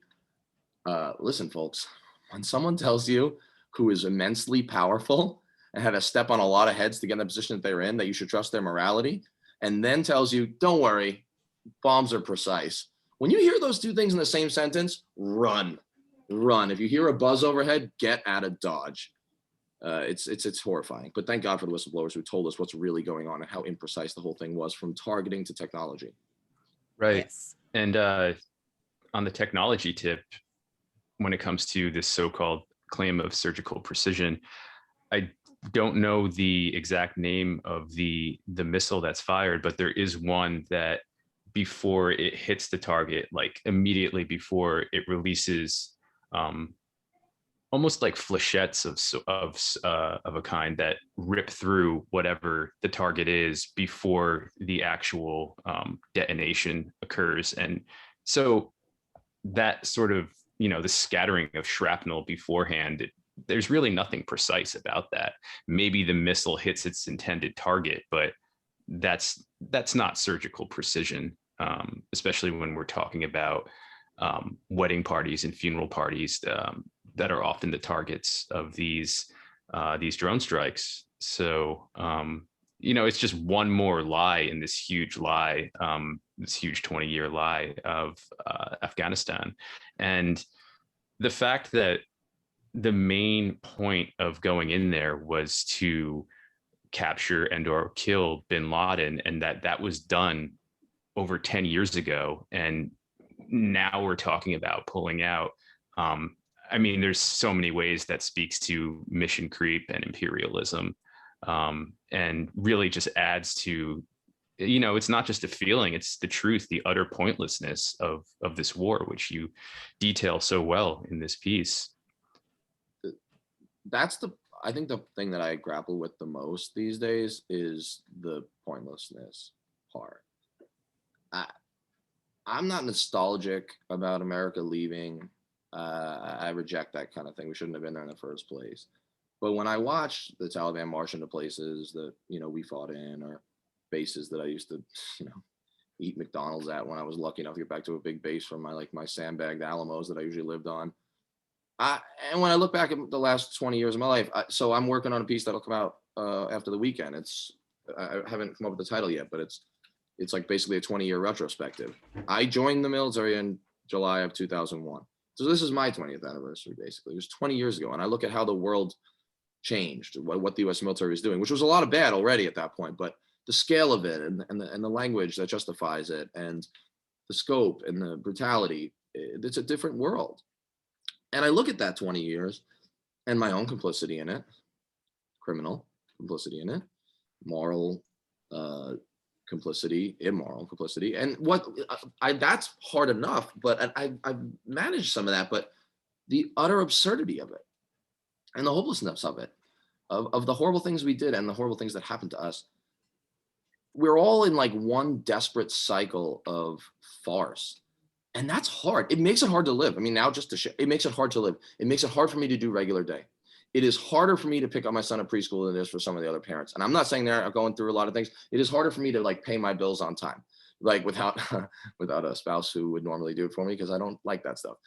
Listen, folks, when someone tells you who is immensely powerful and had to step on a lot of heads to get in the position that they're in, that you should trust their morality, and then tells you, don't worry, bombs are precise. When you hear those two things in the same sentence, run. If you hear a buzz overhead, get out of Dodge. It's horrifying. But thank God for the whistleblowers who told us what's really going on and how imprecise the whole thing was, from targeting to technology. Right. Yes. And on the technology tip, when it comes to this so-called claim of surgical precision, I don't know the exact name of the missile that's fired, but there is one that before it hits the target, like immediately before it releases, almost like flechettes of a kind that rip through whatever the target is before the actual detonation occurs. And so that sort of, the scattering of shrapnel beforehand, there's really nothing precise about that. Maybe the missile hits its intended target, but that's not surgical precision, especially when we're talking about wedding parties and funeral parties that are often the targets of these drone strikes. So it's just one more lie in this huge lie, this huge 20-year lie of Afghanistan. And the fact that the main point of going in there was to capture and or kill bin Laden, and that was done over 10 years ago, and now we're talking about pulling out. There's so many ways that speaks to mission creep and imperialism, and really just adds to, it's not just a feeling, it's the truth, the utter pointlessness of this war, which you detail so well in this piece. I think the thing that I grapple with the most these days is the pointlessness part. I'm not nostalgic about America leaving. I reject that kind of thing. We shouldn't have been there in the first place. But when I watch the Taliban march into places that, we fought in, or bases that I used to, eat McDonald's at when I was lucky enough to get back to a big base from my sandbagged Alamos that I usually lived on. And when I look back at the last 20 years of my life, so I'm working on a piece that'll come out after the weekend. I haven't come up with the title yet, but it's like basically a 20-year retrospective. I joined the military in July of 2001. So this is my 20th anniversary, basically. It was 20 years ago. And I look at how the world changed, what the US military was doing, which was a lot of bad already at that point, but the scale of it and the language that justifies it and the scope and the brutality, it's a different world. And I look at that 20 years and my own complicity in it, criminal complicity in it, moral complicity, immoral complicity. And that's hard enough, but I've managed some of that, but the utter absurdity of it and the hopelessness of it, of the horrible things we did and the horrible things that happened to us. We're all in like one desperate cycle of farce. And that's hard. It makes it hard to live. I mean, now just to it makes it hard to live. It makes it hard for me to do regular day. It is harder for me to pick up my son at preschool than it is for some of the other parents. And I'm not saying they're going through a lot of things. It is harder for me to like pay my bills on time, like without without a spouse who would normally do it for me, because I don't like that stuff.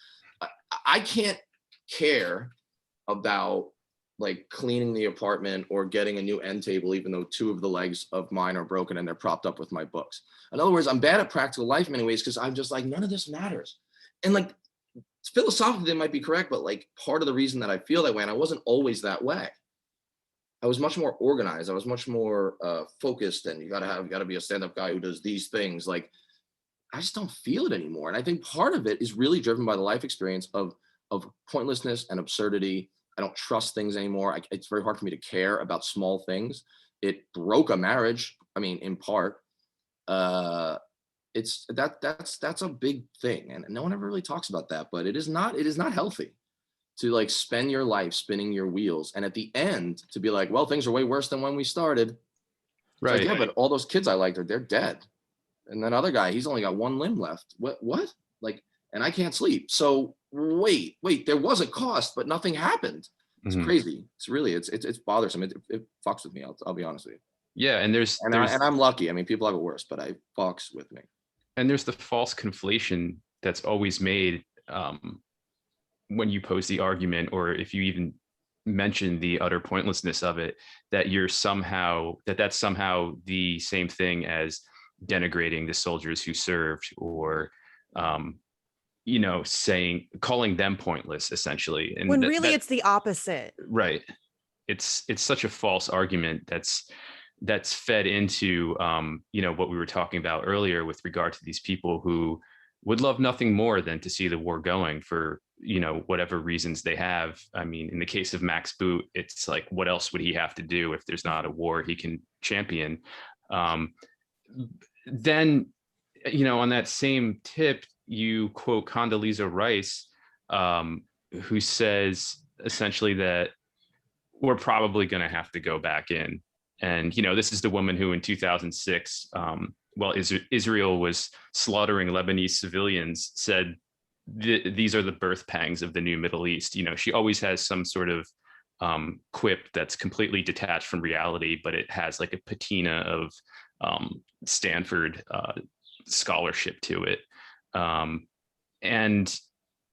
I can't care about like cleaning the apartment or getting a new end table, even though 2 of the legs of mine are broken and they're propped up with my books. In other words, I'm bad at practical life in many ways because I'm just like, none of this matters. And like philosophically, they might be correct, but like part of the reason that I feel that way, and I wasn't always that way. I was much more organized. I was much more focused, and you gotta be a stand-up guy who does these things. Like, I just don't feel it anymore. And I think part of it is really driven by the life experience of pointlessness and absurdity. I don't trust things anymore. It's very hard for me to care about small things. It broke a marriage. I mean, in part. That's a big thing, and no one ever really talks about that. But it is not healthy to like spend your life spinning your wheels, and at the end to be like, well, things are way worse than when we started. Right. Like, yeah, but all those kids I liked they're dead, and that other guy, he's only got 1 limb left. What? Like, and I can't sleep. So wait, there was a cost, but nothing happened. It's crazy. It's really it's bothersome. It fucks with me. I'll be honest with you. Yeah, and I'm lucky. I mean, people have it worse, but I fucks with me. And there's the false conflation that's always made when you pose the argument, or if you even mention the utter pointlessness of it, that that's somehow the same thing as denigrating the soldiers who served, or calling them pointless, essentially. And when really it's the opposite. Right. It's such a false argument that's fed into what we were talking about earlier with regard to these people who would love nothing more than to see the war going for whatever reasons they have. I mean, in the case of Max Boot, it's like, what else would he have to do if there's not a war he can champion? Then on that same tip, you quote Condoleezza Rice, who says essentially that we're probably going to have to go back in. And, this is the woman who in 2006, while Israel was slaughtering Lebanese civilians, said, these are the birth pangs of the new Middle East. She always has some sort of quip that's completely detached from reality, but it has like a patina of Stanford scholarship to it. And,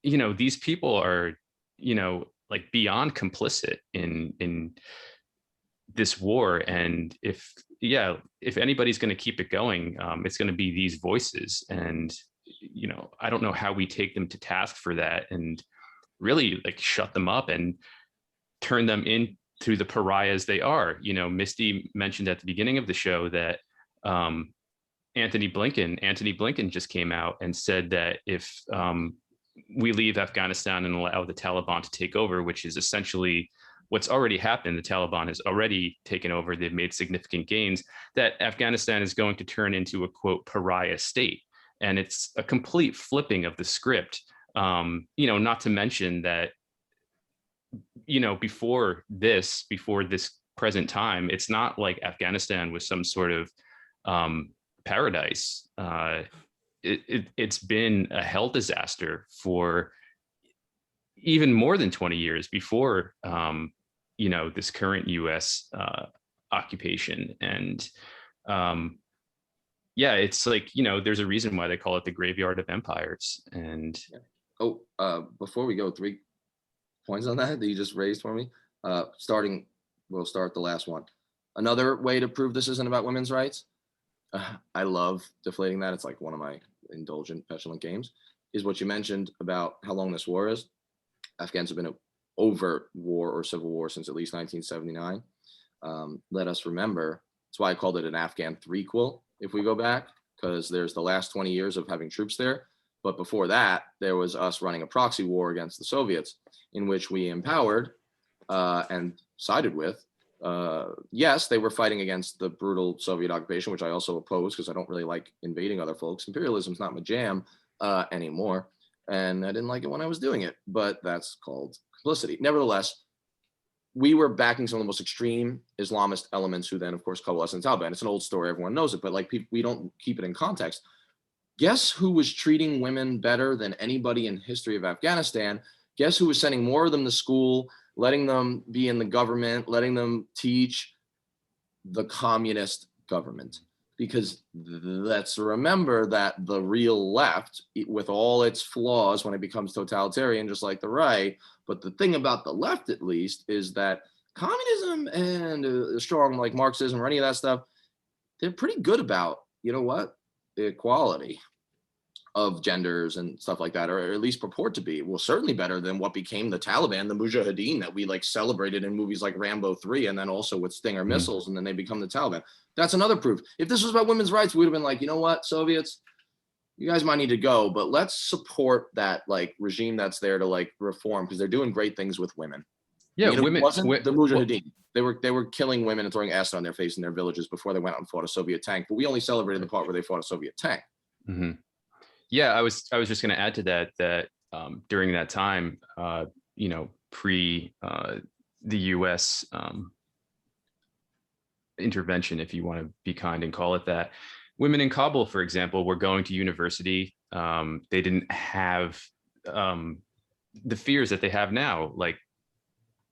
these people are, like beyond complicit in this war. And if anybody's going to keep it going, it's going to be these voices. And I don't know how we take them to task for that and really like shut them up and turn them into the pariahs they are. Misty mentioned at the beginning of the show that Anthony Blinken just came out and said that if we leave Afghanistan and allow the Taliban to take over, which is essentially what's already happened, the Taliban has already taken over, they've made significant gains, that Afghanistan is going to turn into a quote pariah state. And it's a complete flipping of the script. Not to mention that, before this present time, it's not like Afghanistan was some sort of paradise. It's been a hell disaster for even more than 20 years before, this current U.S. Occupation. And it's like, there's a reason why they call it the graveyard of empires. And before we go, 3 points on that you just raised for me. We'll start the last one. Another way to prove this isn't about women's rights, I love deflating that. It's like one of my indulgent, petulant games, is what you mentioned about how long this war is. Afghans have been in overt war or civil war since at least 1979. Let us remember, that's why I called it an Afghan threequel, if we go back, because there's the last 20 years of having troops there. But before that, there was us running a proxy war against the Soviets, in which we empowered and sided with. Yes, they were fighting against the brutal Soviet occupation, which I also oppose because I don't really like invading other folks. Imperialism's not my jam anymore. And I didn't like it when I was doing it, but that's called complicity. Nevertheless, we were backing some of the most extreme Islamist elements who then, of course, coalesced in Taliban. It's an old story. Everyone knows it, but like we don't keep it in context. Guess who was treating women better than anybody in history of Afghanistan? Guess who was sending more of them to school, letting them be in the government, letting them teach? The communist government. Because let's remember that the real left, with all its flaws when it becomes totalitarian, just like the right, but the thing about the left, at least, is that communism and strong like Marxism or any of that stuff, they're pretty good about, you know what, the equality of genders and stuff like that, or at least purport to be. Well, certainly better than what became the Taliban, the Mujahideen that we like celebrated in movies like Rambo 3, and then also with Stinger missiles, and then they become the Taliban. That's another proof. If this was about women's rights, we would have been like, you know what, Soviets, you guys might need to go, but let's support that like regime that's there to like reform, because they're doing great things with women. Yeah, I mean, women. it wasn't the Mujahideen. They were killing women and throwing acid on their face in their villages before they went out and fought a Soviet tank. But we only celebrated the part where they fought a Soviet tank. Mm-hmm. Yeah, I was just going to add to that during that time, pre the U.S. Intervention, if you want to be kind and call it that, women in Kabul, for example, were going to university. They didn't have the fears that they have now, like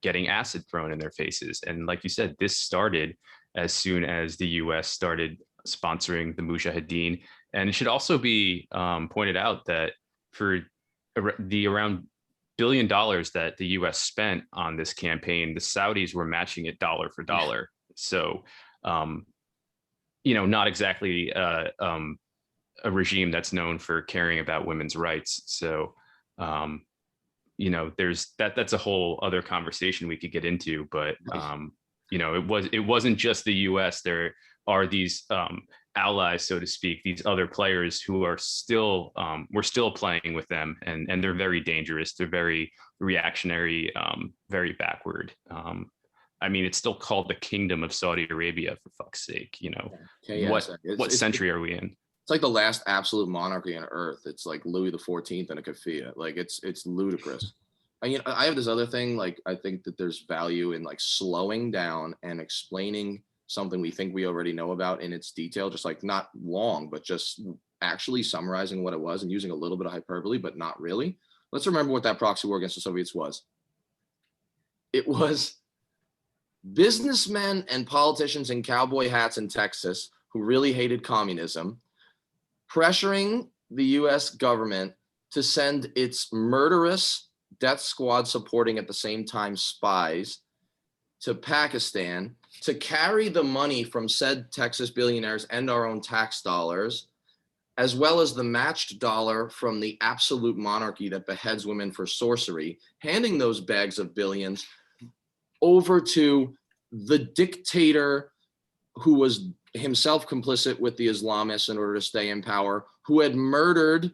getting acid thrown in their faces. And like you said, this started as soon as the U.S. started sponsoring the Mujahideen. And it should also be pointed out that for the around $1 billion that the U.S. spent on this campaign, the Saudis were matching it dollar for dollar. So, not exactly a regime that's known for caring about women's rights. So, there's that's a whole other conversation we could get into. But it wasn't just the U.S. There are these allies, so to speak, these other players who are still we're still playing with them, and they're very dangerous. They're very reactionary, very backward. I mean, it's still called the Kingdom of Saudi Arabia, for fuck's sake. What century are we in? It's like the last absolute monarchy on earth. It's like Louis XIV and a keffiyeh. Like it's ludicrous. I have this other thing. Like I think that there's value in like slowing down and explaining something we think we already know about in its detail, just like not long, but just actually summarizing what it was and using a little bit of hyperbole, but not really. Let's remember what that proxy war against the Soviets was. It was businessmen and politicians in cowboy hats in Texas who really hated communism, pressuring the US government to send its murderous death squad supporting at the same time spies to Pakistan to carry the money from said Texas billionaires and our own tax dollars, as well as the matched dollar from the absolute monarchy that beheads women for sorcery, handing those bags of billions over to the dictator who was himself complicit with the Islamists in order to stay in power, who had murdered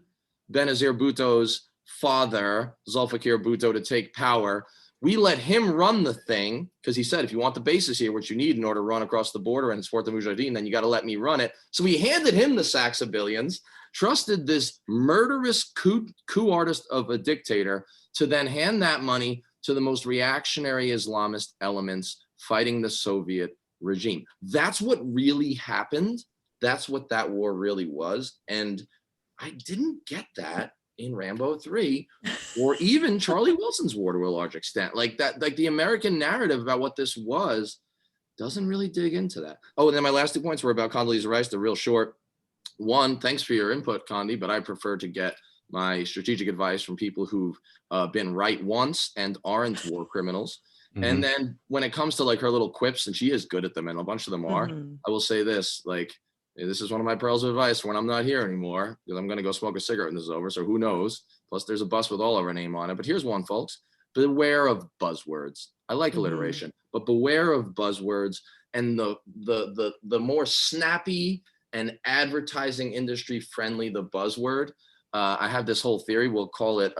Benazir Bhutto's father, Zulfikar Bhutto, to take power. We let him run the thing because he said, if you want the bases here, what you need in order to run across the border and support the Mujahideen, then you got to let me run it. So we handed him the sacks of billions, trusted this murderous coup artist of a dictator to then hand that money to the most reactionary Islamist elements fighting the Soviet regime. That's what really happened. That's what that war really was. And I didn't get that in Rambo 3 or even Charlie Wilson's war to a large extent. Like that, like the American narrative about what this was doesn't really dig into that. Oh, and then my last 2 points were about Condoleezza Rice. They're real short. One, thanks for your input, Condi, but I prefer to get my strategic advice from people who've been right once and aren't war criminals. Mm-hmm. And then when it comes to like her little quips, and she is good at them, and a bunch of them are, I will say this, like, this is one of my pearls of advice when I'm not here anymore, because I'm going to go smoke a cigarette when this is over. So who knows? Plus, there's a bus with all of our name on it. But here's one, folks. Beware of buzzwords. I like alliteration, but beware of buzzwords. And the more snappy and advertising industry friendly the buzzword. I have this whole theory. We'll call it,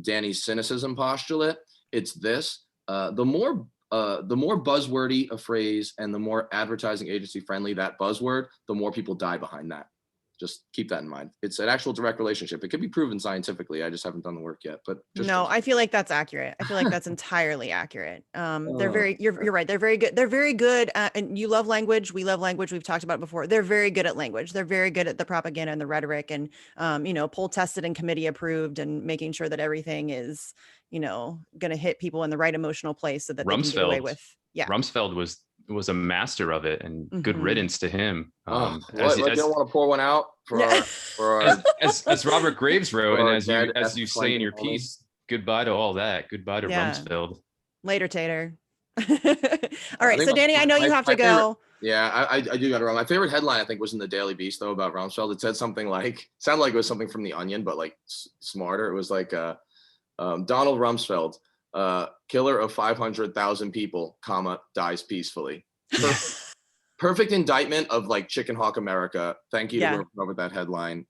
Danny's cynicism postulate. It's this. The more buzzwordy a phrase and the more advertising agency friendly that buzzword, the more people die behind that. just keep that in mind. It's an actual direct relationship. It could be proven scientifically. I just haven't done the work yet, but no, I feel like that's accurate. I feel like that's entirely accurate. You're right. They're very good. They're very good. And you love language. We love language. We've talked about it before. They're very good at language. They're very good at the propaganda and the rhetoric and, poll tested and committee approved and making sure that everything is, going to hit people in the right emotional place so that they can get away with. Yeah. Rumsfeld was a master of it, and good riddance to him. You don't want to pour one out for our as Robert Graves wrote, and as you say in your piece, goodbye to all that. Goodbye to Rumsfeld. Later, Tater. All right, so Danny, I know you have to go. I do got it wrong. My favorite headline, I think, was in the Daily Beast though about Rumsfeld. It said something like, sounded like it was something from The Onion, but like smarter. It was like Donald Rumsfeld, killer of 500,000 people, dies peacefully. Perfect indictment of like Chicken Hawk America. Thank you to whoever came up with that headline.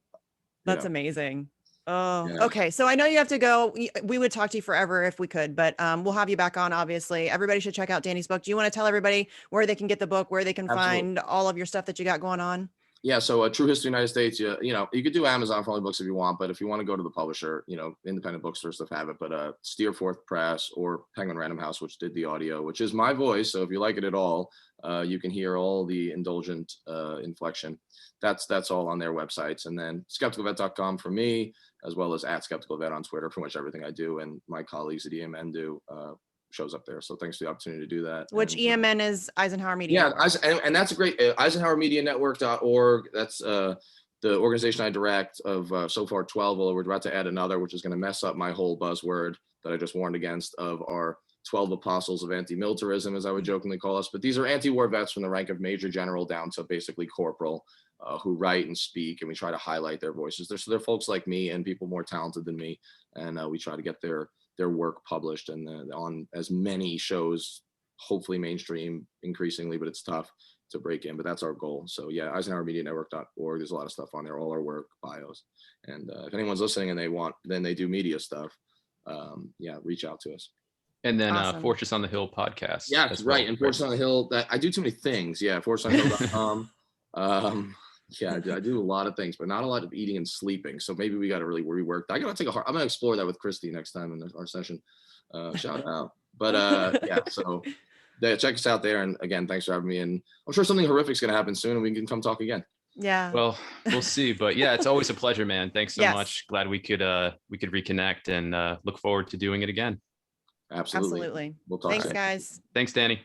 That's amazing. Oh, okay. So I know you have to go. We would talk to you forever if we could, but we'll have you back on, obviously. Everybody should check out Danny's book. Do you want to tell everybody where they can get the book, where they can find all of your stuff that you got going on? Yeah, so True History United States, you could do Amazon for only books if you want, but if you want to go to the publisher, independent bookstores stuff have it, but Steerforth Press or Penguin Random House, which did the audio, which is my voice, so if you like it at all, you can hear all the indulgent inflection. That's all on their websites. And then skepticalvet.com for me, as well as @skepticalvet on Twitter, for which everything I do and my colleagues at EMN do shows up there. So thanks for the opportunity to do that. Which EMN is Eisenhower Media. Yeah, and that's a great EisenhowerMediaNetwork.org. That's the organization I direct of so far 12. Well, we're about to add another, which is going to mess up my whole buzzword that I just warned against of our 12 apostles of anti-militarism, as I would jokingly call us. But these are anti-war vets from the rank of major general down to basically corporal, who write and speak, and we try to highlight their voices. They're folks like me and people more talented than me, and we try to get their work published and on as many shows, hopefully mainstream increasingly, but it's tough to break in, but that's our goal. So yeah, EisenhowerMediaNetwork.org. There's a lot of stuff on there, all our work, bios. And if anyone's listening and then they do media stuff, reach out to us. And then awesome. Fortress on the Hill podcast. Yeah, that's right. And Fortress on the Hill, I do too many things. Yeah, fortressonthehill.com. Yeah, I do a lot of things, but not a lot of eating and sleeping. So maybe we got to really rework. I'm going to explore that with Christy next time in our session. Shout out. But so check us out there. And again, thanks for having me. And I'm sure something horrific is going to happen soon and we can come talk again. Yeah. Well, we'll see. But yeah, it's always a pleasure, man. Thanks so much. Glad we could reconnect and look forward to doing it again. Absolutely. We'll talk. Thanks, guys. Thanks, Danny.